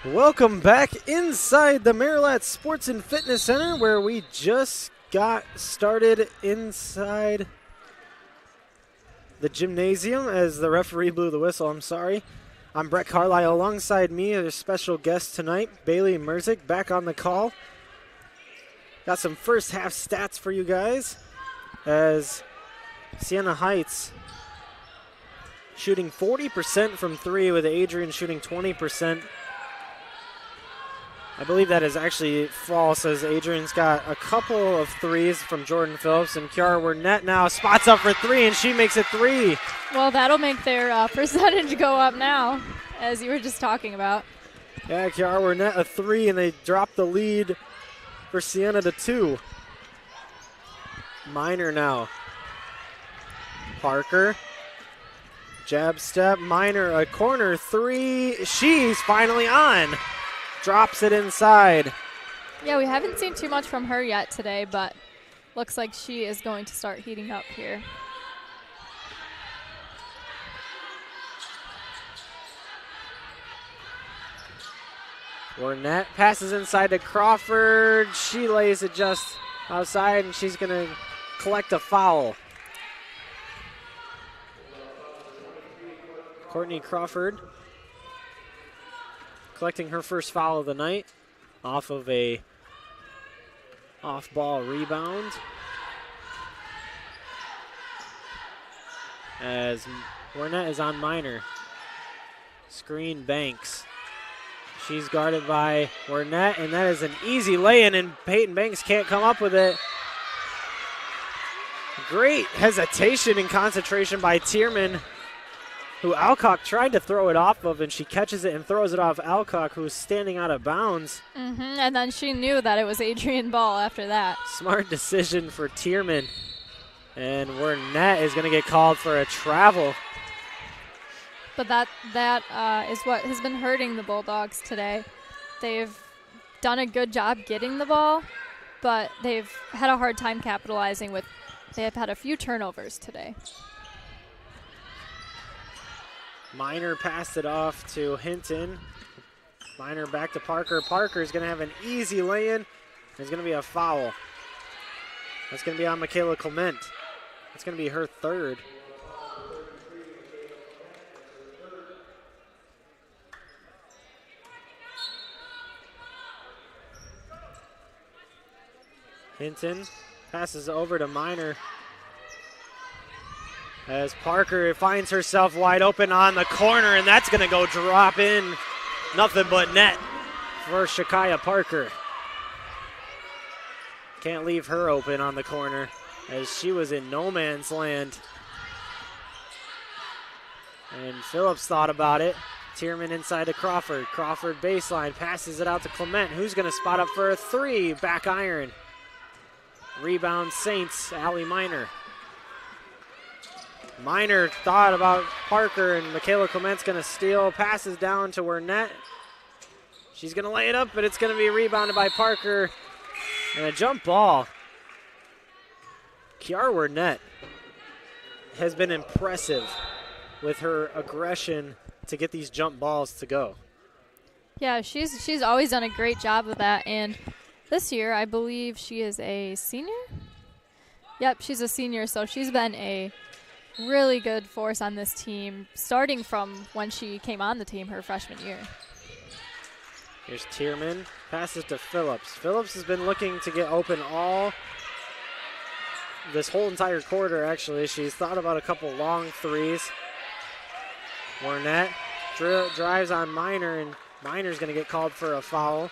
Welcome back inside the Marilat Sports and Fitness Center, where we just got started inside the gymnasium as the referee blew the whistle. I'm sorry. I'm Brett Carlisle. Alongside me, a special guest tonight, Bailey Merzick, back on the call. Got some first half stats for you guys as Siena Heights shooting 40% from three, with Adrian shooting 20%. I believe that is actually false, as Adrian's got a couple of threes from Jordan Phillips, and Kiara Wernette now spots up for three, and she makes it three. Well, that'll make their percentage go up now, as you were just talking about. Yeah, Kiara Wernette a three, and they drop the lead for Siena to 2. Minor now. Parker. Jab step. Minor a corner three. She's finally on. Drops it inside. Yeah, we haven't seen too much from her yet today, but looks like she is going to start heating up here. Wernette passes inside to Crawford. She lays it just outside, and she's going to collect a foul. Courtney Crawford collecting her first foul of the night off of a off-ball rebound. As Wernette is on Minor. Screen Banks. She's guarded by Wernette, and that is an easy lay-in, and Peyton Banks can't come up with it. Great hesitation and concentration by Tierman, who Alcock tried to throw it off of, and she catches it and throws it off Alcock, who's standing out of bounds. And then she knew that it was Adrian ball after that. Smart decision for Tierman. And Wernette is going to get called for a travel. But that is what has been hurting the Bulldogs today. They've done a good job getting the ball, but they've had a hard time capitalizing with, they have had a few turnovers today. Minor passed it off to Hinton. Minor back to Parker. Parker's going to have an easy lay-in. There's going to be a foul. That's going to be on Michaela Clement. It's going to be her third. Hinton passes over to Minor as Parker finds herself wide open on the corner, and that's going to go drop in. Nothing but net for Shakaya Parker. Can't leave her open on the corner as she was in no man's land. And Phillips thought about it. Tierman inside to Crawford. Crawford baseline, passes it out to Clement, who's going to spot up for a three. Back iron. Rebound Saints, Allie Minor. Minor thought about Parker, and Michaela Clement's going to steal. Passes down to Wernette. She's going to lay it up, but it's going to be rebounded by Parker. And a jump ball. Kiara Wernette has been impressive with her aggression to get these jump balls to go. Yeah, she's always done a great job of that, and this year I believe she is a senior. Yep, she's a senior, so she's been a really good force on this team, starting from when she came on the team her freshman year. Here's Tierman, passes to Phillips. Phillips has been looking to get open all this whole entire quarter, actually. She's thought about a couple long threes. Wernette drives on Minor, and Minor's going to get called for a foul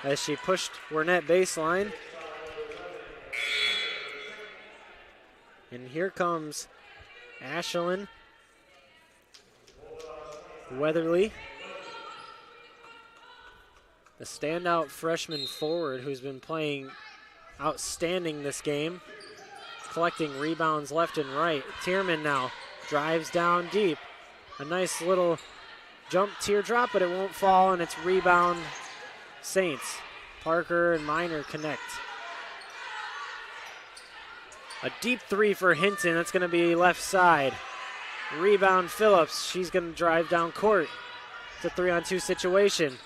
as she pushed Wernette baseline. And here comes Ashlyn Weatherly, the standout freshman forward who's been playing outstanding this game, collecting rebounds left and right. Tierman now drives down deep. A nice little jump teardrop, but it won't fall, and it's rebound Saints. Parker and Minor connect. A deep three for Hinton. That's going to be left side. Rebound Phillips. She's going to drive down court. It's a 3-on-2 situation.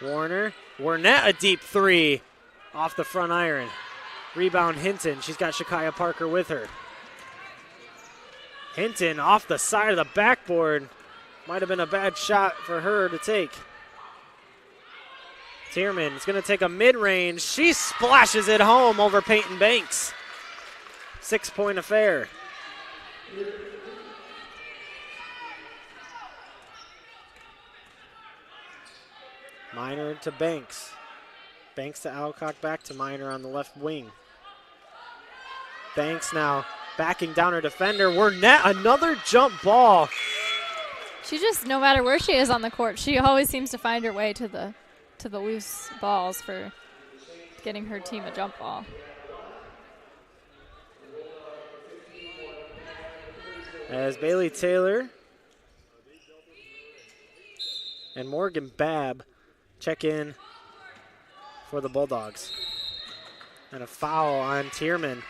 Warner. Wernette, a deep three off the front iron. Rebound Hinton. She's got Shakaya Parker with her. Hinton off the side of the backboard. Might have been a bad shot for her to take. Tierman is going to take a mid-range. She splashes it home over Peyton Banks. 6-point affair. Minor to Banks. Banks to Alcock, back to Minor on the left wing. Banks now backing down her defender. Wernette, another jump ball. She just, no matter where she is on the court, she always seems to find her way to the loose balls for getting her team a jump ball. As Bailey Taylor and Morgan Babb check in for the Bulldogs. And a foul on Tierman.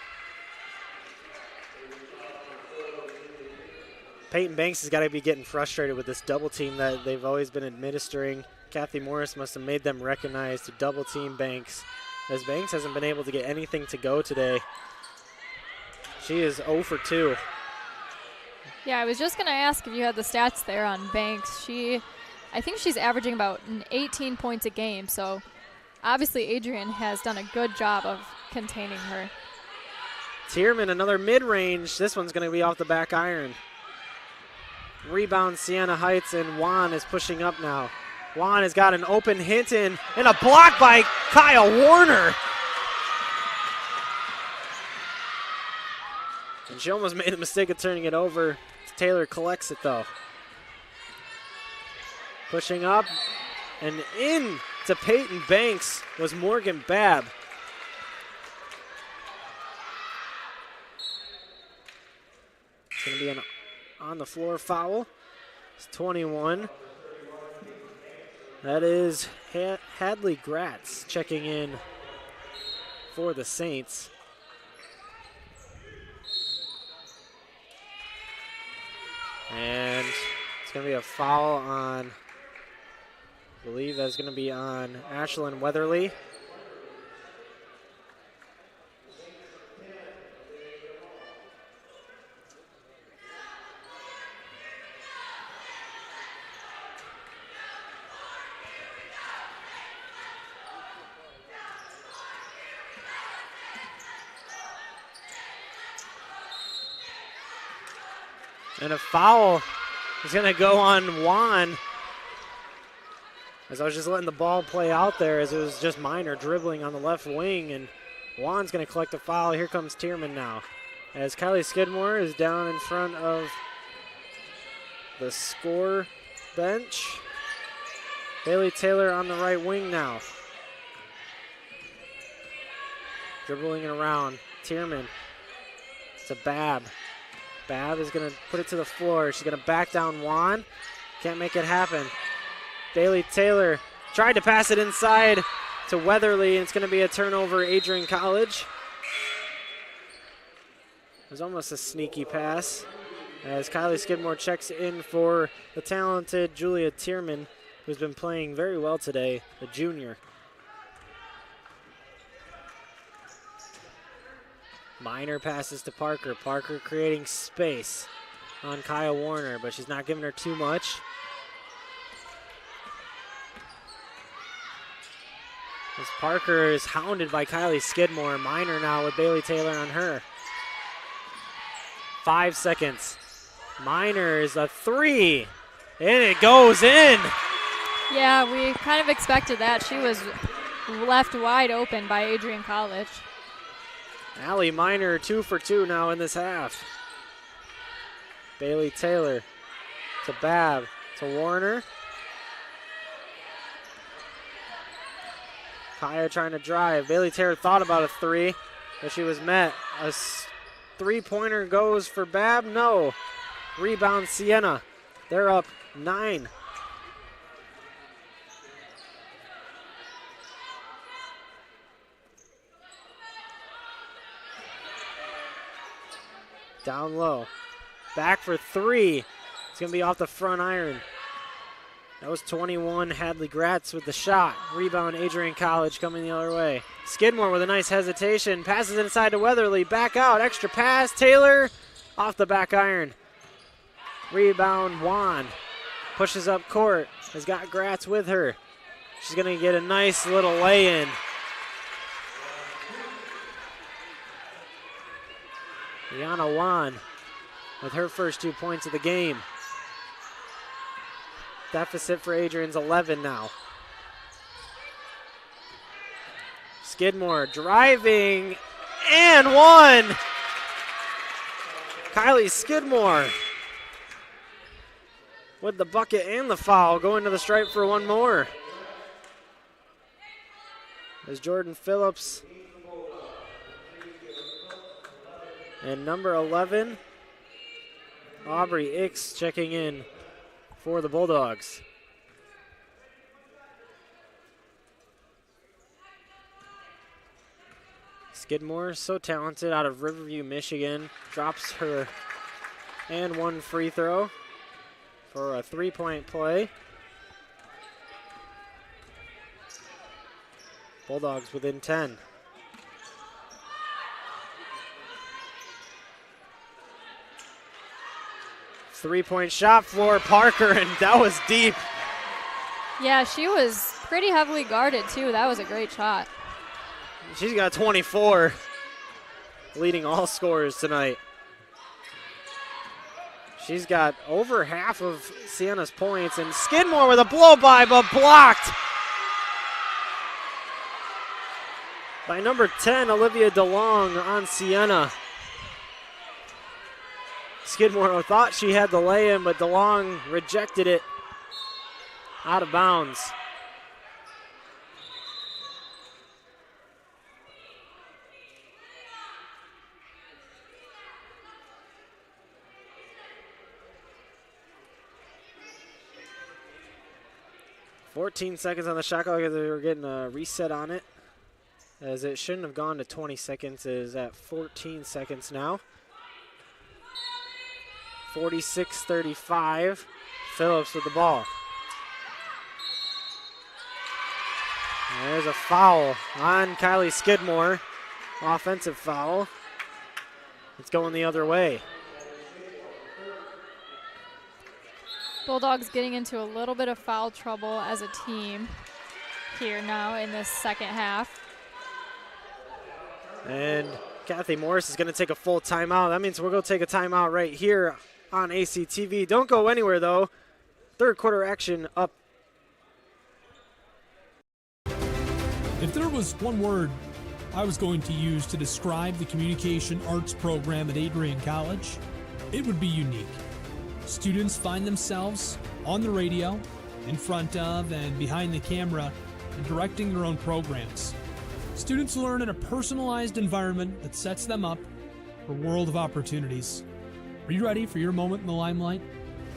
Peyton Banks has got to be getting frustrated with this double team that they've always been administering. Kathy Morris must have made them recognize to double team Banks, as Banks hasn't been able to get anything to go today. She is 0 for 2. Yeah, I was just going to ask if you had the stats there on Banks. I think she's averaging about 18 points a game, so obviously Adrian has done a good job of containing her. Tierman, another mid-range. This one's going to be off the back iron. Rebound Siena Heights, and Juan is pushing up now. Juan has got an open Hinton and a block by Kyle Warner. And she almost made the mistake of turning it over. Taylor collects it though. Pushing up and in to Peyton Banks was Morgan Babb. It's going to be an on-the-floor foul. It's 21. That is Hadley Gratz checking in for the Saints. And It's going to be a foul on, I believe that's going to be on Ashlyn Weatherly. And a foul is going to go on Juan. As I was just letting the ball play out there as it was just Minor dribbling on the left wing. And Juan's going to collect a foul. Here comes Tierman now. As Kylie Skidmore is down in front of the score bench. Bailey Taylor on the right wing now. Dribbling it around. Tierman to Babb. Babb is going to put it to the floor. She's going to back down Juan. Can't make it happen. Bailey Taylor tried to pass it inside to Weatherly, and it's going to be a turnover, Adrian College. It was almost a sneaky pass as Kylie Skidmore checks in for the talented Julia Tierman, who's been playing very well today, the junior. Minor passes to Parker. Parker creating space on Kaya Warner, but she's not giving her too much. As Parker is hounded by Kylie Skidmore. Minor now with Bailey Taylor on her. 5 seconds. Minor is a three, and it goes in. Yeah, we kind of expected that. She was left wide open by Adrian College. Allie Minor 2 for 2 now in this half. Bailey Taylor to Babb to Warner. Kaya trying to drive. Bailey Taylor thought about a three, but she was met. A three-pointer goes for Babb. No. Rebound Siena. They're up 9. Down low. Back for three. It's going to be off the front iron. That was 21. Hadley Gratz with the shot. Rebound Adrian College coming the other way. Skidmore with a nice hesitation. Passes inside to Weatherly. Back out. Extra pass. Taylor off the back iron. Rebound Juan. Pushes up court. Has got Gratz with her. She's going to get a nice little lay-in. Liana Juan with her first 2 points of the game. Deficit for Adrian's 11 now. Skidmore driving and one. Kylie Skidmore with the bucket and the foul, going to the stripe for one more. As Jordan Phillips and number 11, Aubrey Ix checking in for the Bulldogs. Skidmore, so talented, out of Riverview, Michigan, drops her and one free throw for a three-point play. Bulldogs within 10. Three-point shot for Parker, and that was deep. Yeah, she was pretty heavily guarded, too. That was a great shot. She's got 24, leading all scorers tonight. She's got over half of Siena's points, and Skidmore with a blow-by, but blocked by number 10, Olivia DeLong on Siena. Skidmore thought she had the lay-in, but DeLong rejected it out of bounds. $14 seconds on the shot clock as they were getting a reset on it, as it shouldn't have gone to 20 seconds. It is at 14 seconds now. 46-35, Phillips with the ball. There's a foul on Kylie Skidmore. Offensive foul. It's going the other way. Bulldogs getting into a little bit of foul trouble as a team here now in this second half. And Kathy Morris is going to take a full timeout. That means we're going to take a timeout right here on ACTV. Don't go anywhere, though. Third quarter action up. If there was one word I was going to use to describe the communication arts program at Adrian College, it would be unique. Students find themselves on the radio, in front of and behind the camera, and directing their own programs. Students learn in a personalized environment that sets them up for a world of opportunities. Are you ready for your moment in the limelight?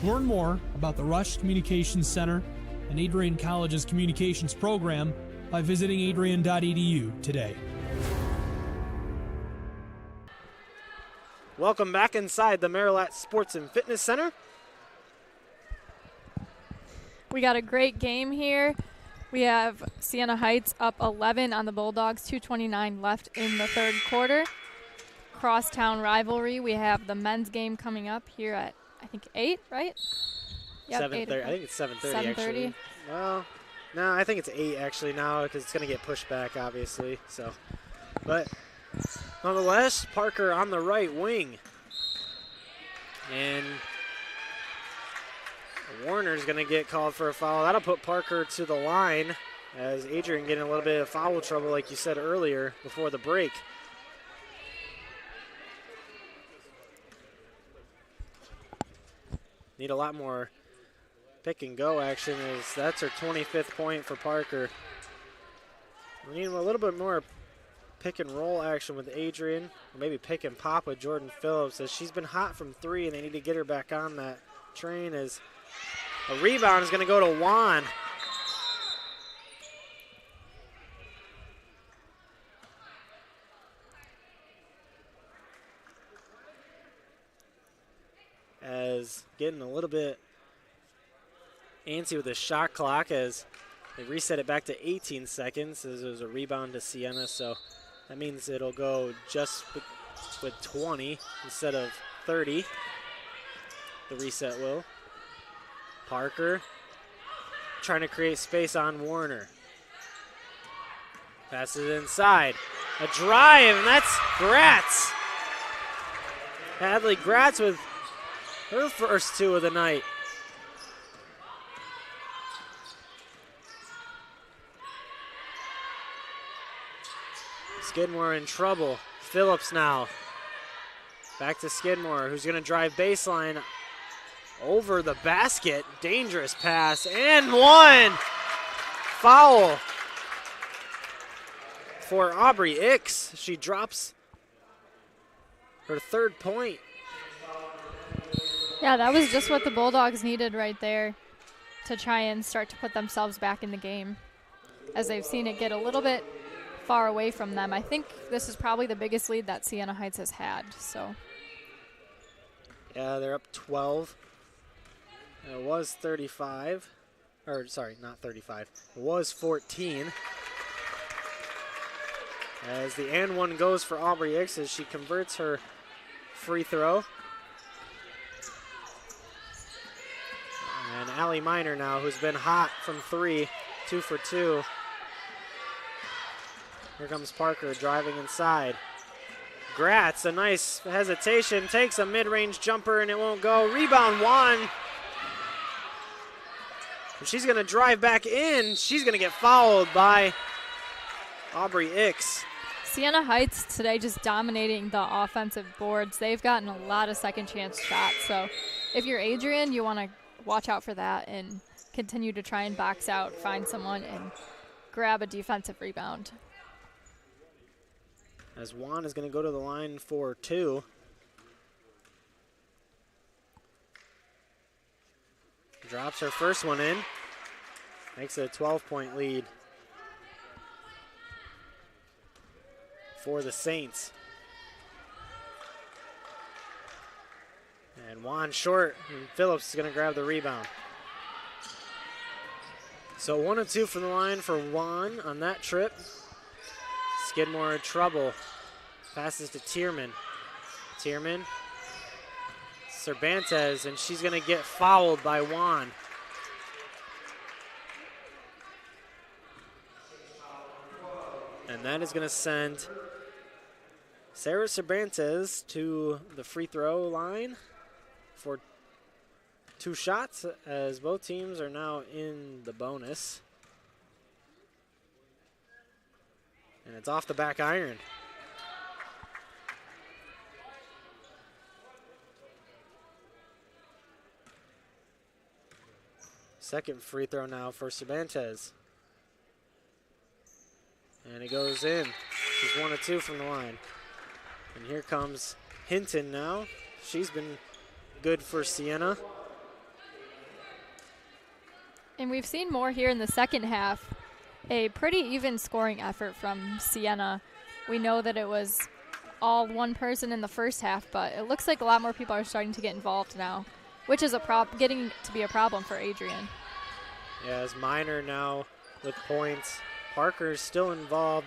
Learn more about the Rush Communications Center and Adrian College's communications program by visiting adrian.edu today. Welcome back inside the Marilat Sports and Fitness Center. We got a great game here. We have Siena Heights up 11 on the Bulldogs, 2:29 left in the third quarter. Crosstown rivalry. We have the men's game coming up here at, I think, 8, right? Yep, 7:30. I think it's 7:30 7:30. actually. Well, no, I think it's 8 actually now because it's going to get pushed back, obviously. So, but nonetheless, Parker on the right wing. And Warner's going to get called for a foul. That'll put Parker to the line as Adrian getting a little bit of foul trouble, like you said earlier, before the break. Need a lot more pick and go action as that's her 25th point for Parker. We need a little bit more pick and roll action with Adrian, or maybe pick and pop with Jordan Phillips as she's been hot from 3 and they need to get her back on that train as a rebound is going to go to Juan. As getting a little bit antsy with the shot clock as they reset it back to 18 seconds as it was a rebound to Siena, so that means it'll go just with 20 instead of 30. The reset will. Parker trying to create space on Warner. Passes it inside. A drive, and that's Gratz. Hadley Gratz with her first 2 of the night. Skidmore in trouble. Phillips now. Back to Skidmore, who's going to drive baseline over the basket. Dangerous pass, and one. Foul for Aubrey Ix. She drops her 3rd point. Yeah, that was just what the Bulldogs needed right there to try and start to put themselves back in the game, as they've seen it get a little bit far away from them. I think this is probably the biggest lead that Siena Heights has had. So, yeah, they're up 12. It was 35. Or, sorry, not 35. It was 14. As the and one goes for Aubrey Ix as she converts her free throw. And Allie Miner now, who's been hot from 3, 2 for 2. Here comes Parker driving inside. Gratz, a nice hesitation, takes a mid-range jumper and it won't go. Rebound Juan. She's going to drive back in. She's going to get fouled by Aubrey Ix. Siena Heights today just dominating the offensive boards. They've gotten a lot of second chance shots. So if you're Adrian, you want to watch out for that and continue to try and box out, find someone, and grab a defensive rebound. As Juan is going to go to the line for 2. Drops her first one in. Makes it a 12-point lead for the Saints. And Juan short, and Phillips is going to grab the rebound. So 1 of 2 from the line for Juan on that trip. Skidmore in trouble. Passes to Tierman. Tierman. Cervantes, and she's going to get fouled by Juan. And that is going to send Sarah Cervantes to the free throw line for 2 shots, as both teams are now in the bonus. And it's off the back iron. Second free throw now for Cervantes. And it goes in. She's 1 of 2 from the line. And here comes Hinton now. She's been good for Siena. And we've seen more here in the second half. A pretty even scoring effort from Siena. We know that it was all one person in the first half, but it looks like a lot more people are starting to get involved now, which is getting to be a problem for Adrian. Yeah, as Minor now with points. Parker's still involved.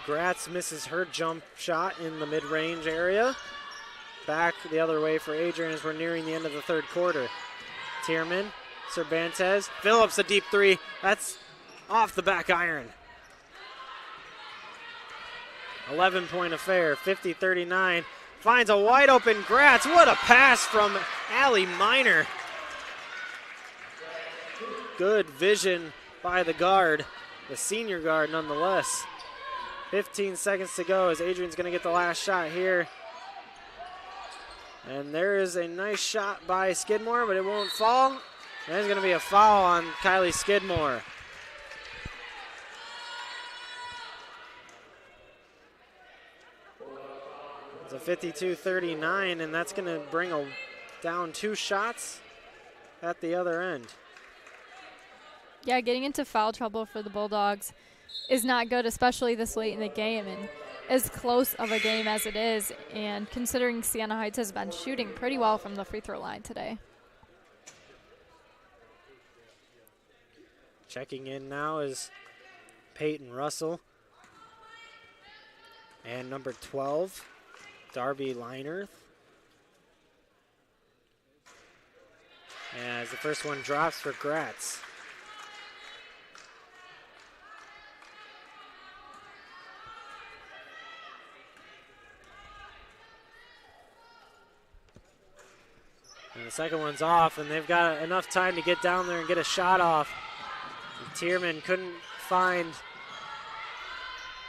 Gratz misses her jump shot in the mid-range area. Back the other way for Adrian as we're nearing the end of the third quarter. Tierman, Cervantes, Phillips a deep 3. That's off the back iron. 11-point affair, 50-39. Finds a wide open Gratz. What a pass from Allie Minor. Good vision by the guard, the senior guard nonetheless. 15 seconds to go as Adrian's going to get the last shot here. And there is a nice shot by Skidmore, but it won't fall. There's going to be a foul on Kylie Skidmore. It's a 52-39, and that's going to bring down 2 shots at the other end. Yeah, getting into foul trouble for the Bulldogs is not good, especially this late in the game and as close of a game as it is, and considering Siena Heights has been shooting pretty well from the free throw line today. Checking in now is Peyton Russell and number 12, Darby Leinerth. As the first one drops for Gratz. And the second one's off, and they've got enough time to get down there and get a shot off. And Tierman couldn't find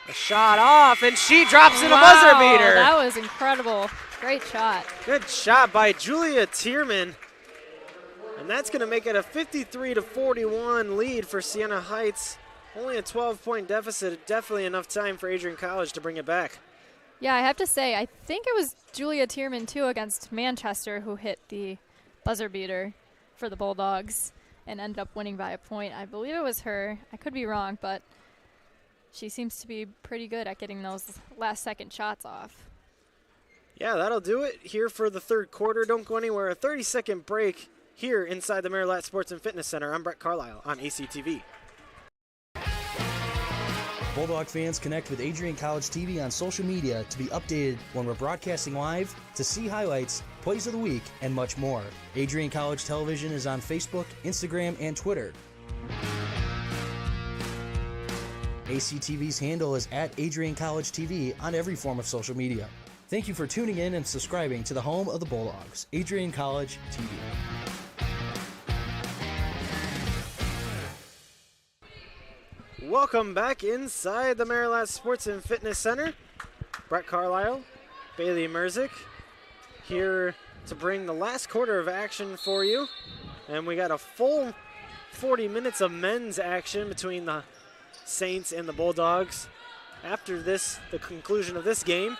a shot off, and she drops in a buzzer beater. That was incredible. Great shot. Good shot by Julia Tierman. And that's going to make it a 53-41 lead for Siena Heights. Only a 12-point deficit. Definitely enough time for Adrian College to bring it back. Yeah, I have to say, I think it was Julia Tierman, too, against Manchester who hit the buzzer beater for the Bulldogs and ended up winning by a point. I believe it was her. I could be wrong, but she seems to be pretty good at getting those last-second shots off. Yeah, that'll do it here for the third quarter. Don't go anywhere. A 30-second break here inside the Marilat Sports and Fitness Center. I'm Brett Carlisle on ACTV. Bulldog fans, connect with Adrian College TV on social media to be updated when we're broadcasting live, to see highlights, plays of the week, and much more. Adrian College Television is on Facebook, Instagram, and Twitter. ACTV's handle is at Adrian College TV on every form of social media. Thank you for tuning in and subscribing to the home of the Bulldogs, Adrian College TV. Welcome back inside the Marilat Sports and Fitness Center. Brett Carlisle, Bailey Merzick here to bring the last quarter of action for you. And we got a full 40 minutes of men's action between the Saints and the Bulldogs. After this, the conclusion of this game,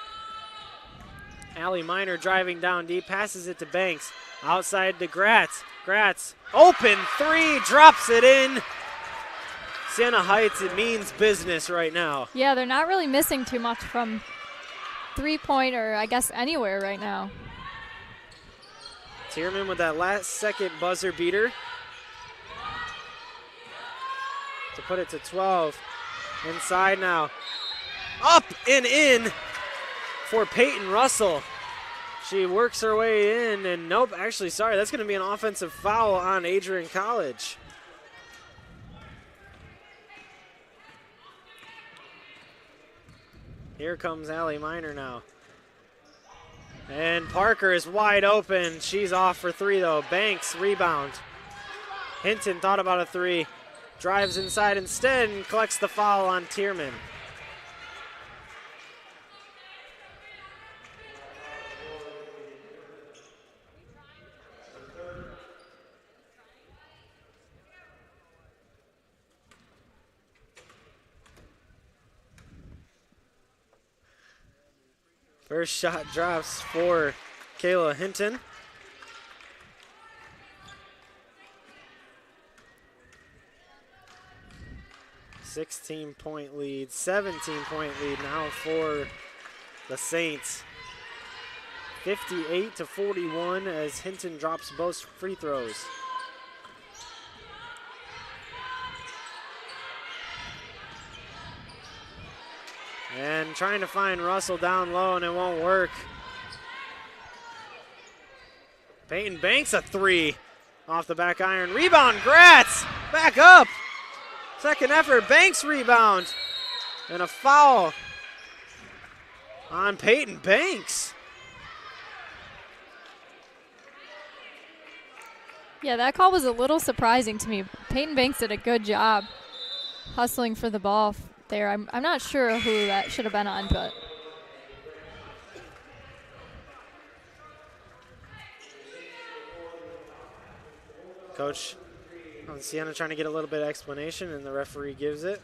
Allie Minor driving down deep, passes it to Banks. Outside to Gratz. Gratz, open 3, drops it in. Siena Heights, it means business right now. Yeah, they're not really missing too much from three-point or I guess anywhere right now. Tierman with that last second buzzer beater. to put it to 12. Inside now. Up and in for Peyton Russell. She works her way in, and nope, actually, sorry, that's going to be an offensive foul on Adrian College. Here comes Allie Miner now. And Parker is wide open. She's off for three, though. Banks, rebound. Hinton thought about a three. Drives inside instead and collects the foul on Tierman. First shot drops for Kayla Hinton. .point lead, 17-point lead now for the Saints. 58-41 as Hinton drops both free throws. And trying to find Russell down low, and it won't work. Peyton Banks a three off the back iron. Rebound, Gratz, back up. Second effort, Banks rebound. And a foul on Peyton Banks. Yeah, that call was a little surprising to me. Peyton Banks did a good job hustling for the ball there. I'm not sure who that should have been on, but Coach on Siena trying to get a little bit of explanation, and the referee gives it.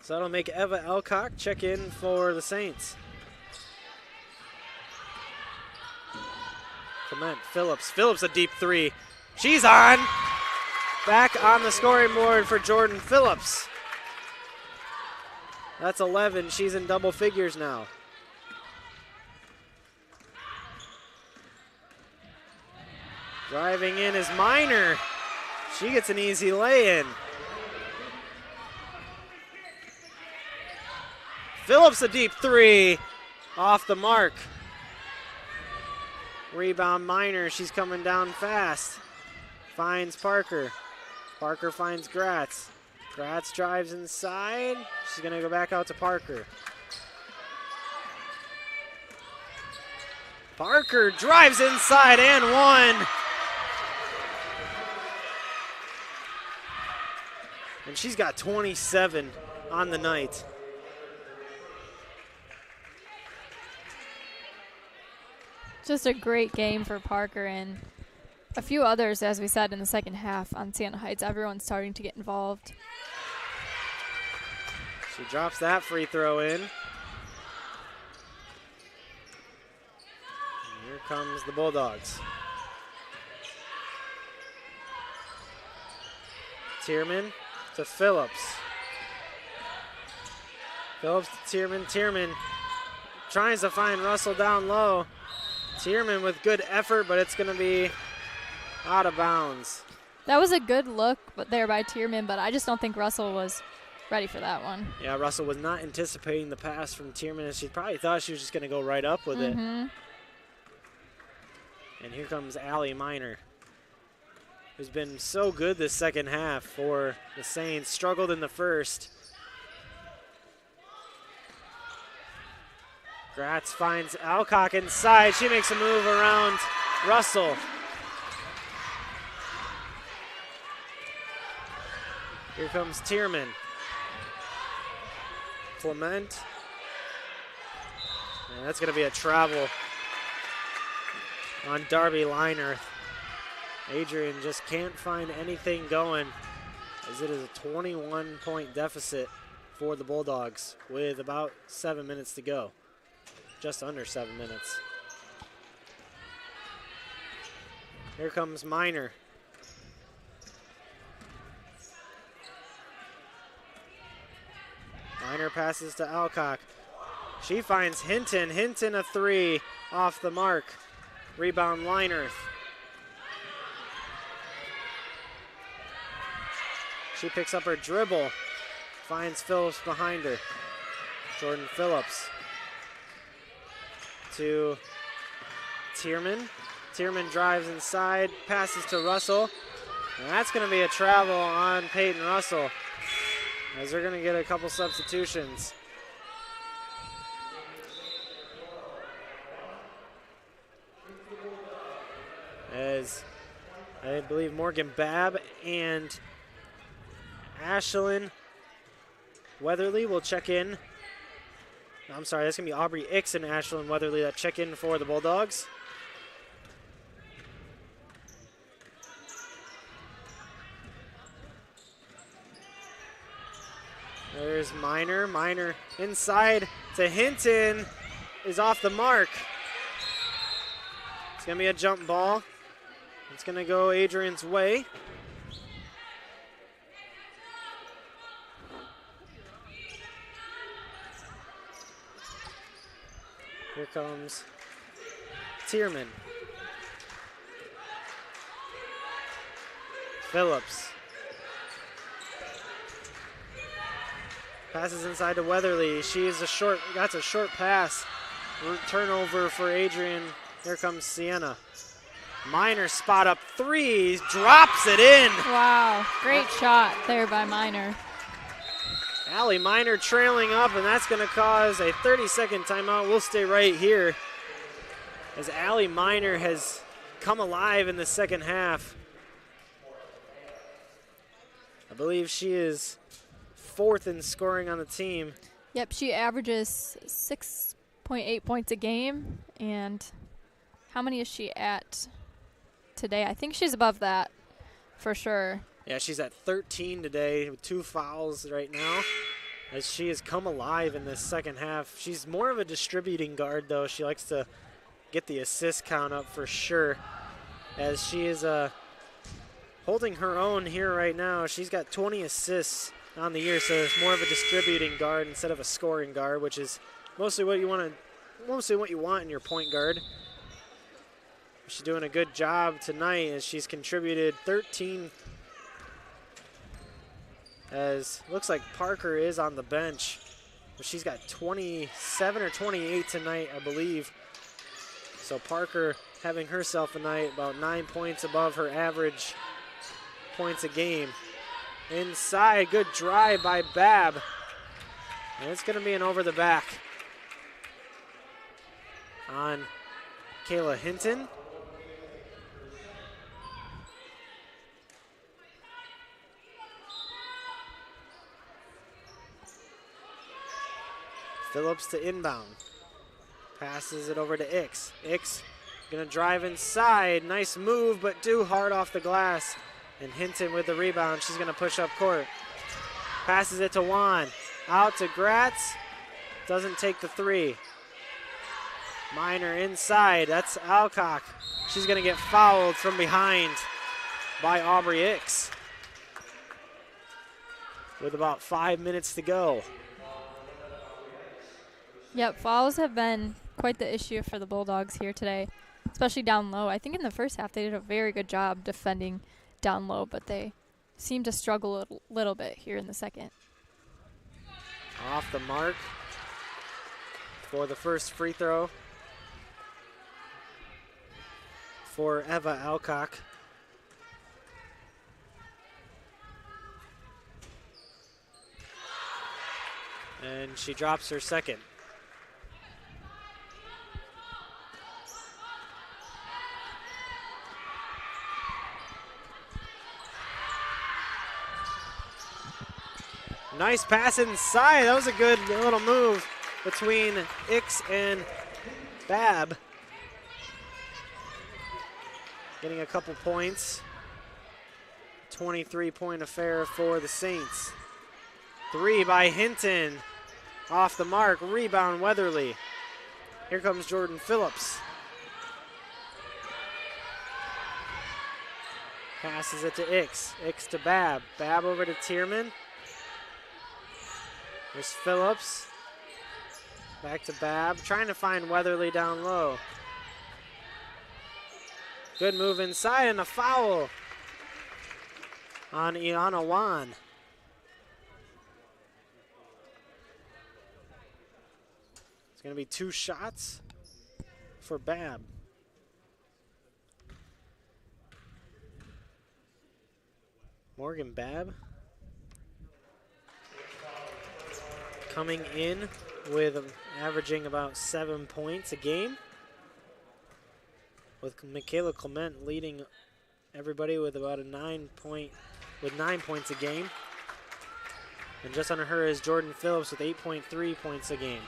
So that'll make Eva Elcock check in for the Saints. Clement Phillips. Phillips a deep three. She's on. Back on the scoring board for Jordan Phillips. That's 11. She's in double figures now. Driving in is Miner. She gets an easy lay-in. Phillips a deep three. Off the mark. Rebound Miner. She's coming down fast. Finds Parker. Parker finds Gratz. Gratz drives inside. She's going to go back out to Parker. Parker drives inside and one. And she's got 27 on the night. just a great game for Parker and a few others, as we said, in the second half on Siena Heights. Everyone's starting to get involved. She drops that free throw in. And here comes the Bulldogs. Tierman to Phillips. Phillips to Tierman. Tierman tries to find Russell down low. Tierman with good effort, but it's going to be out of bounds. That was a good look there by Tierman, but I just don't think Russell was ready for that one. Yeah, Russell was not anticipating the pass from Tierman, and she probably thought she was just going to go right up with it. And here comes Allie Miner, who's been so good this second half for the Saints. Struggled in the first. Gratz finds Alcock inside. She makes a move around Russell. Here comes Tierman. Clement. And that's going to be a travel on Darby Liner. Adrian just can't find anything going, as it is a 21-point deficit for the Bulldogs with about 7 minutes to go. Just under 7 minutes. Here comes Miner. Miner passes to Alcock. She finds Hinton. Hinton a three off the mark. Rebound Linerth. She picks up her dribble, finds Phillips behind her. Jordan Phillips to Tierman. Tierman drives inside, passes to Russell. And that's going to be a travel on Peyton Russell, as they're going to get a couple substitutions. As I believe Morgan Babb and Ashlyn Weatherly will check in. I'm sorry, that's going to be Aubrey Ix and Ashlyn Weatherly that check in for the Bulldogs. There's Miner. Miner inside to Hinton, is off the mark. It's going to be a jump ball. It's going to go Adrian's way. Here comes Tierman. Phillips. Passes inside to Weatherly. That's a short pass. Turnover for Adrian. Here comes Siena. Miner spot up three, drops it in. Wow, great shot there by Miner. Allie Miner trailing up, and that's going to cause a 30-second timeout. We'll stay right here as Allie Miner has come alive in the second half. I believe she is fourth in scoring on the team. Yep, she averages 6.8 points a game, and how many is she at today? I think she's above that for sure. Yeah, she's at 13 today with 2 fouls right now as she has come alive in this second half. She's more of a distributing guard, though. She likes to get the assist count up for sure, as she is holding her own here right now. She's got 20 assists on the year, so it's more of a distributing guard instead of a scoring guard, which is mostly what you want in your point guard. She's doing a good job tonight as she's contributed 13. As looks like Parker is on the bench, but she's got 27 or 28 tonight, I believe. So Parker having herself a night, about 9 points above her average points a game. Inside, good drive by Babb. And it's going to be an over the back on Kayla Hinton. Phillips to inbound. Passes it over to Ix. Ix gonna drive inside. Nice move, but too hard off the glass. And Hinton with the rebound. She's gonna push up court. Passes it to Juan. Out to Gratz. Doesn't take the three. Miner inside. That's Alcock. She's gonna get fouled from behind by Aubrey Ix with about 5 minutes to go. Yep, fouls have been quite the issue for the Bulldogs here today, especially down low. I think in the first half they did a very good job defending down low, but they seem to struggle a little bit here in the second. Off the mark for the first free throw for Eva Alcock. And she drops her second. Nice pass inside. That was a good little move between Ix and Babb. Getting a couple points. 23-point affair for the Saints. Three by Hinton. Off the mark. Rebound Weatherly. Here comes Jordan Phillips. Passes it to Ix. Ix to Babb. Babb over to Tierman. There's Phillips. Back to Babb. Trying to find Weatherly down low. Good move inside and a foul on Iana Juan. Going to be 2 shots for Babb. Morgan Babb coming in with averaging about 7 points a game, with Michaela Clement leading everybody with about 9 points a game. And just under her is Jordan Phillips with 8.3 points a game.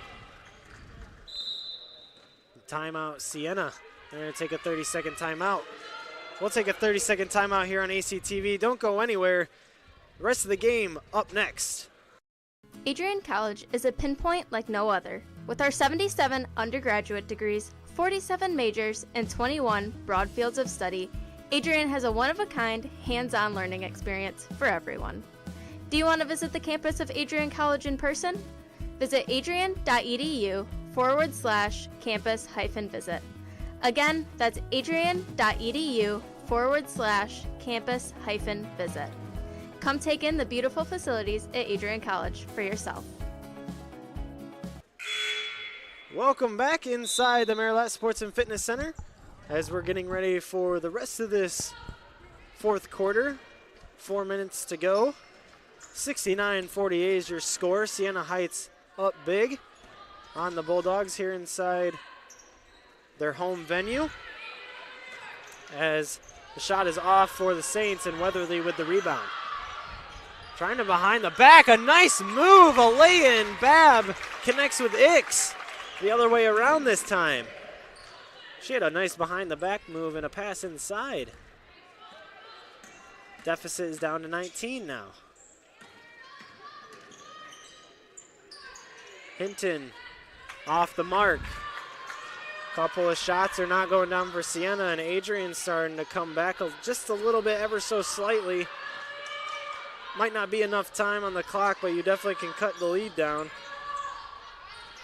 Timeout, Siena. They're going to take a 30-second timeout. We'll take a 30-second timeout here on ACTV. Don't go anywhere. The rest of the game up next. Adrian College is a pinpoint like no other. With our 77 undergraduate degrees, 47 majors, and 21 broad fields of study, Adrian has a one-of-a-kind, hands-on learning experience for everyone. Do you want to visit the campus of Adrian College in person? Visit adrian.edu/campus-visit. Again, that's adrian.edu/campus-visit. Come take in the beautiful facilities at Adrian College for yourself. Welcome back inside the Maryland Sports and Fitness Center as we're getting ready for the rest of this fourth quarter. 4 minutes to go. 69-48 is your score. Siena Heights up big on the Bulldogs here inside their home venue, as the shot is off for the Saints and Weatherly with the rebound. Trying to behind the back, a nice move, a lay-in. Babb connects with Ix the other way around this time. She had a nice behind the back move and a pass inside. Deficit is down to 19 now. Hinton off the mark. Couple of shots are not going down for Siena, and Adrian starting to come back just a little bit, ever so slightly. Might not be enough time on the clock, but you definitely can cut the lead down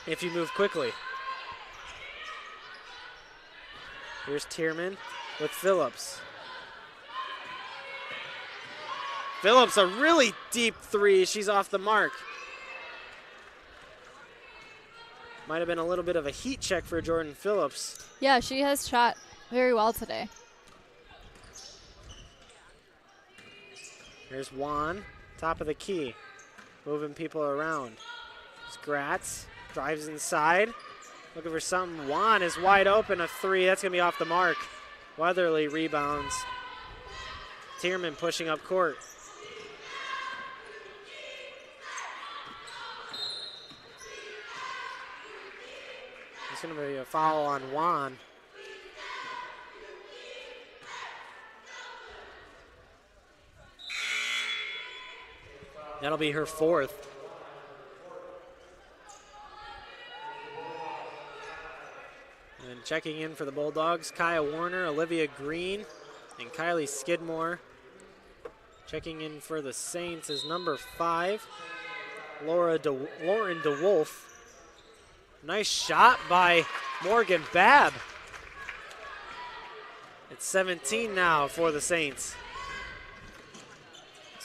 if you move quickly. Here's Tierman with Phillips. Phillips, a really deep three. She's off the mark. Might have been a little bit of a heat check for Jordan Phillips. Yeah, she has shot very well today. Here's Juan, top of the key, moving people around. It's Gratz, drives inside, looking for something. Juan is wide open, a three. That's going to be off the mark. Weatherly rebounds. Tierman pushing up court. It's going to be a foul on Juan. That'll be her fourth. And checking in for the Bulldogs, Kaya Warner, Olivia Green, and Kylie Skidmore. Checking in for the Saints is number 5, Lauren DeWolf. Nice shot by Morgan Babb. It's 17 now for the Saints.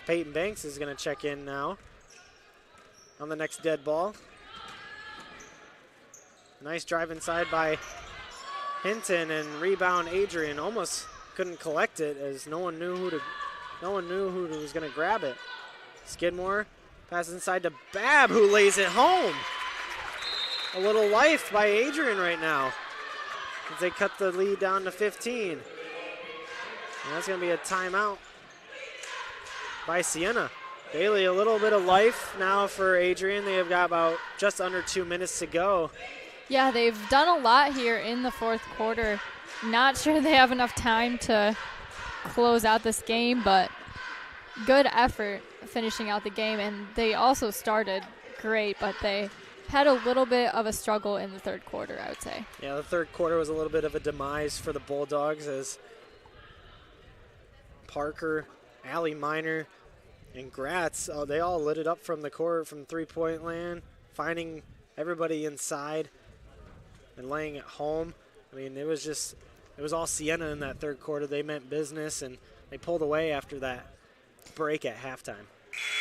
Peyton Banks is going to check in now on the next dead ball. Nice drive inside by Hinton, and rebound Adrian. Almost couldn't collect it as no one knew who was going to grab it. Skidmore passes inside to Babb, who lays it home. A little life by Adrian right now as they cut the lead down to 15. And that's going to be a timeout by Siena. Bailey, a little bit of life now for Adrian. They have got about just under 2 minutes to go. Yeah, they've done a lot here in the fourth quarter. Not sure they have enough time to close out this game, but good effort finishing out the game. And they also started great, but they had a little bit of a struggle in the third quarter, I would say. Yeah, the third quarter was a little bit of a demise for the Bulldogs as Parker, Allie Minor, and Gratz, they all lit it up from the court, from three-point land, finding everybody inside and laying it home. I mean, it was all Siena in that third quarter. They meant business, and they pulled away after that break at halftime.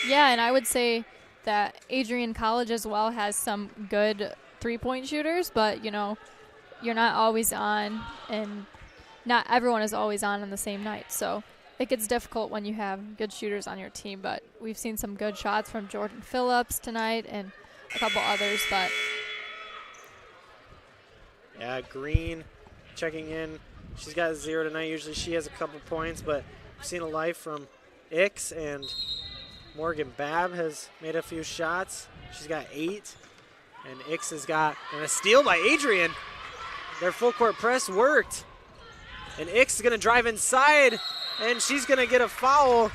Yeah, and I would say that Adrian College as well has some good 3-point shooters, but, you know, you're not always on, and not everyone is always on the same night. So it gets difficult when you have good shooters on your team, but we've seen some good shots from Jordan Phillips tonight and a couple others. But yeah, Green checking in. She's got 0 tonight. Usually she has a couple points, but we've seen a life from Ix, and Morgan Babb has made a few shots. She's got 8, and Ix has got a steal by Adrian. Their full court press worked, and Ix is going to drive inside, and she's going to get a foul.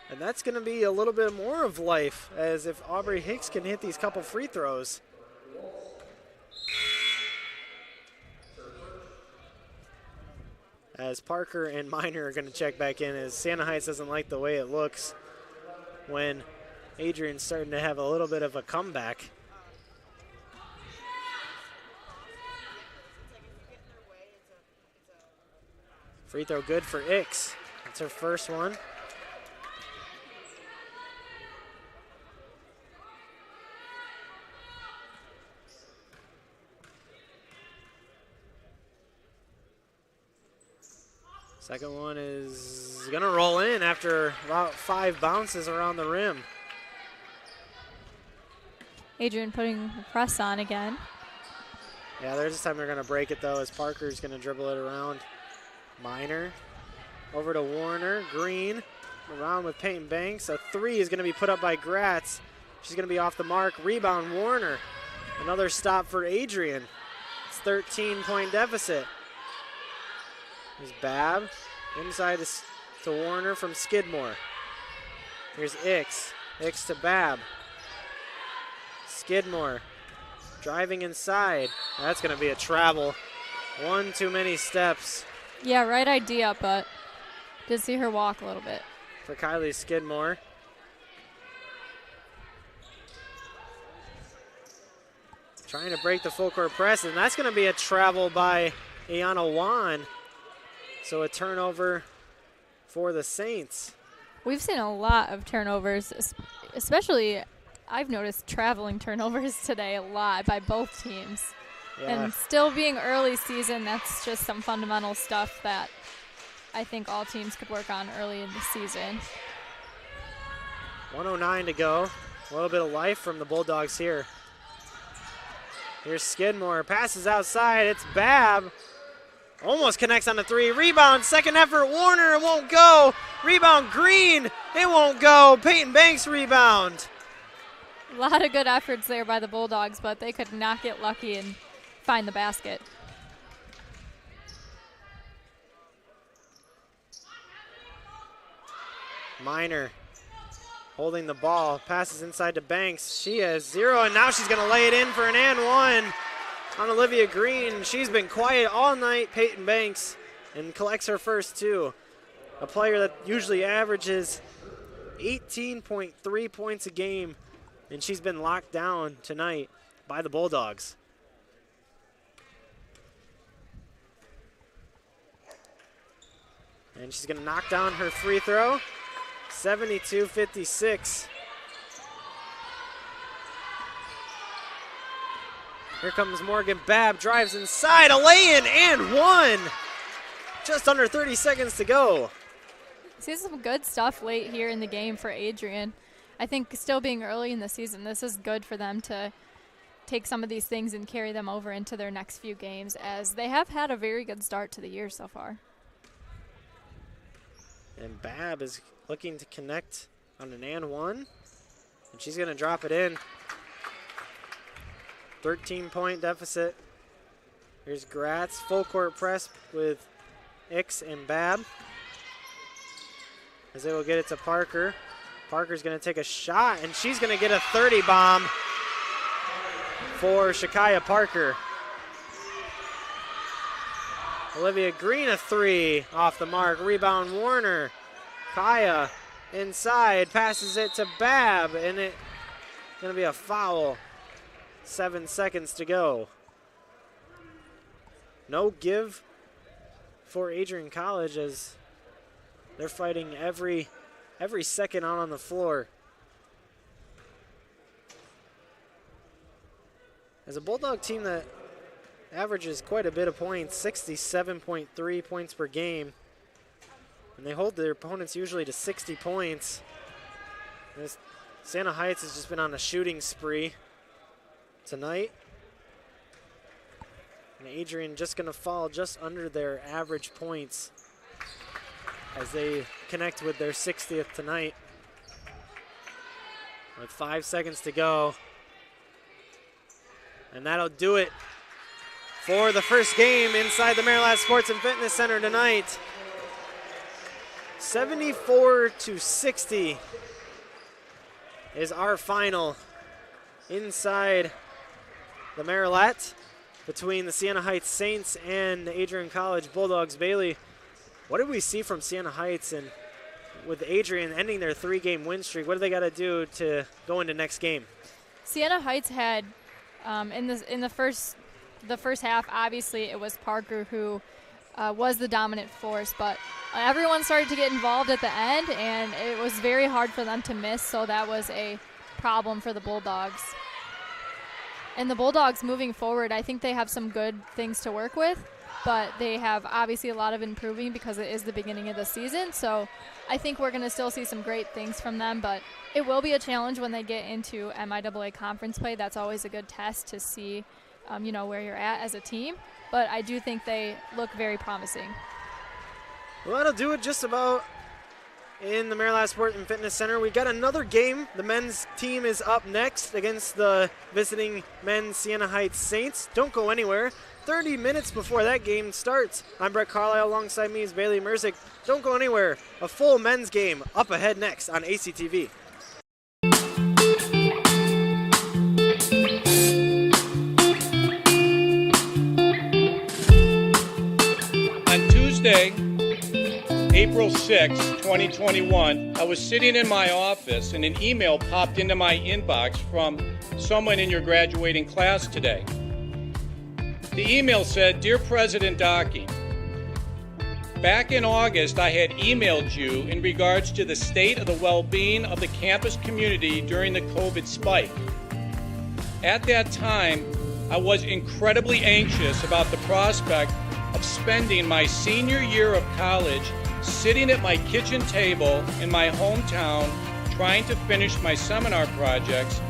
And that's going to be a little bit more of life, as if Aubrey Hicks can hit these couple free throws. As Parker and Miner are going to check back in, as Siena Heights doesn't like the way it looks when Adrian's starting to have a little bit of a comeback. Free throw good for Ix. That's her first one. Second one is going to roll in after about 5 bounces around the rim. Adrian putting the press on again. Yeah, there's this time they're going to break it, though, as Parker's going to dribble it around. Miner over to Warner. Green around with Peyton Banks. A 3 is going to be put up by Gratz. She's going to be off the mark. Rebound, Warner. Another stop for Adrian. It's 13-point deficit. There's Babb inside to Warner from Skidmore. Here's Ix. Ix to Babb. Skidmore driving inside. That's going to be a travel. One too many steps. Yeah, right idea, but did see her walk a little bit. For Kylie Skidmore. Trying to break the full court press, and that's going to be a travel by Iana Wan. So a turnover for the Saints. We've seen a lot of turnovers, especially I've noticed traveling turnovers today a lot by both teams. Yeah. And still being early season, that's just some fundamental stuff that I think all teams could work on early in the season. 1:09 to go. A little bit of life from the Bulldogs here. Here's Skidmore. Passes outside. It's Babb. Almost connects on the 3. Rebound. Second effort. Warner. It won't go. Rebound. Green. It won't go. Peyton Banks rebound. A lot of good efforts there by the Bulldogs, but they could not get lucky and find the basket. Miner holding the ball. Passes inside to Banks. She has 0, and now she's going to lay it in for an and one on Olivia Green. She's been quiet all night, Peyton Banks, and collects her first 2. A player that usually averages 18.3 points a game, and she's been locked down tonight by the Bulldogs. And she's going to knock down her free throw. 72-56. Here comes Morgan Babb, drives inside, a lay-in and one. Just under 30 seconds to go. See some good stuff late here in the game for Adrian. I think still being early in the season, this is good for them to take some of these things and carry them over into their next few games, as they have had a very good start to the year so far. And Babb is looking to connect on an and one, and she's going to drop it in. 13-point deficit. Here's Gratz, full court press with Ix and Babb, as they will get it to Parker. Parker's going to take a shot, and she's going to get a 30 bomb for Shakaya Parker. Olivia Green, a 3 off the mark. Rebound Warner. Kaya inside, passes it to Babb, and it's going to be a foul. 7 seconds to go. No give for Adrian College, as they're fighting every second out on the floor. as a Bulldog team that averages quite a bit of points, 67.3 points per game. And they hold their opponents usually to 60 points. Siena Heights has just been on a shooting spree tonight. And Adrian just going to fall just under their average points as they connect with their 60th tonight. With 5 seconds to go. And that'll do it for the first game inside the Marilatt Sports and Fitness Center tonight. 74-60 is our final inside the Marilatt between the Siena Heights Saints and Adrian College Bulldogs. Bailey, what did we see from Siena Heights, and with Adrian ending their 3-game win streak, what do they got to do to go into next game? Siena Heights had in the first half, obviously it was Parker who was the dominant force, but everyone started to get involved at the end, and it was very hard for them to miss, so that was a problem for the Bulldogs. And the Bulldogs moving forward, I think they have some good things to work with, but they have obviously a lot of improving because it is the beginning of the season, so I think we're going to still see some great things from them, but it will be a challenge when they get into MIAA conference play. That's always a good test to see where you're at as a team, but I do think they look very promising. Well, that'll do it just about in the Marilatt Sport and Fitness Center. We got another game. The men's team is up next against the visiting men's Siena Heights Saints. Don't go anywhere. 30 minutes before that game starts, I'm Brett Carlisle. Alongside me is Bailey Merzick. Don't go anywhere. A full men's game up ahead next on ACTV. On Tuesday, April 6, 2021, I was sitting in my office and an email popped into my inbox from someone in your graduating class today. The email said, "Dear President Dockey, back in August I had emailed you in regards to the state of the well-being of the campus community during the COVID spike. At that time, I was incredibly anxious about the prospect of spending my senior year of college sitting at my kitchen table in my hometown trying to finish my seminar projects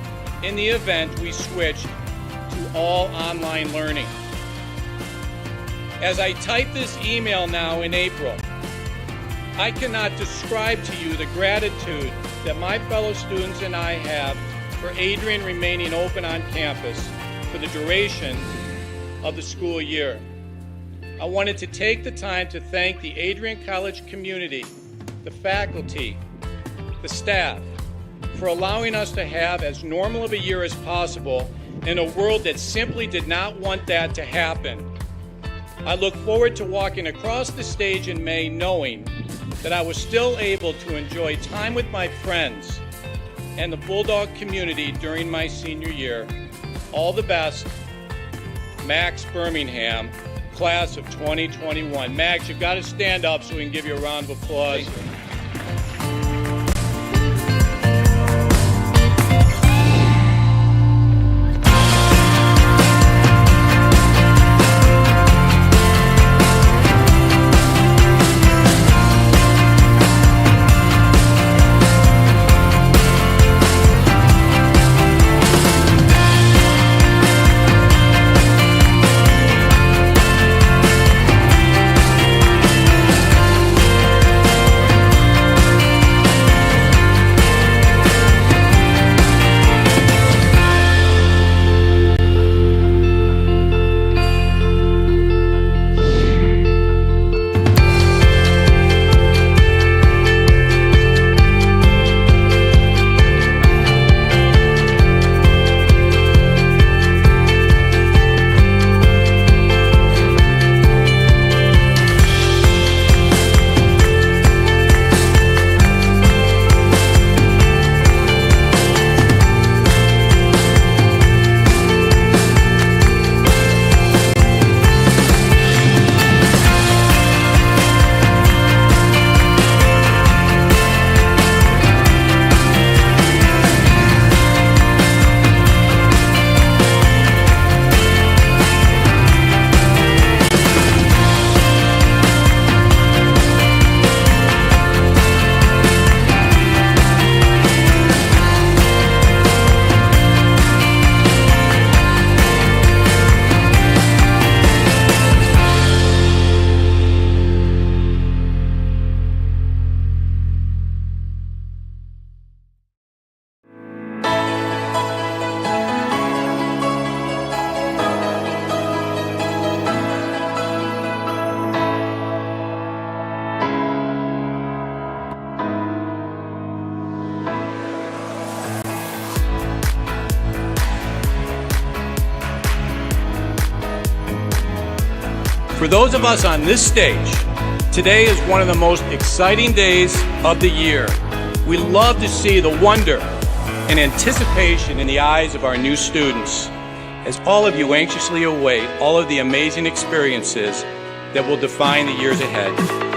in the event we switched to all online learning. As I type this email now in April, I cannot describe to you the gratitude that my fellow students and I have for Adrian remaining open on campus for the duration of the school year. I wanted to take the time to thank the Adrian College community, the faculty, the staff, for allowing us to have as normal of a year as possible in a world that simply did not want that to happen. I look forward to walking across the stage in May knowing that I was still able to enjoy time with my friends and the Bulldog community during my senior year. All the best, Max Birmingham, class of 2021. Max, you've got to stand up so we can give you a round of applause. For those of us on this stage, today is one of the most exciting days of the year. We love to see the wonder and anticipation in the eyes of our new students, as all of you anxiously await all of the amazing experiences that will define the years ahead.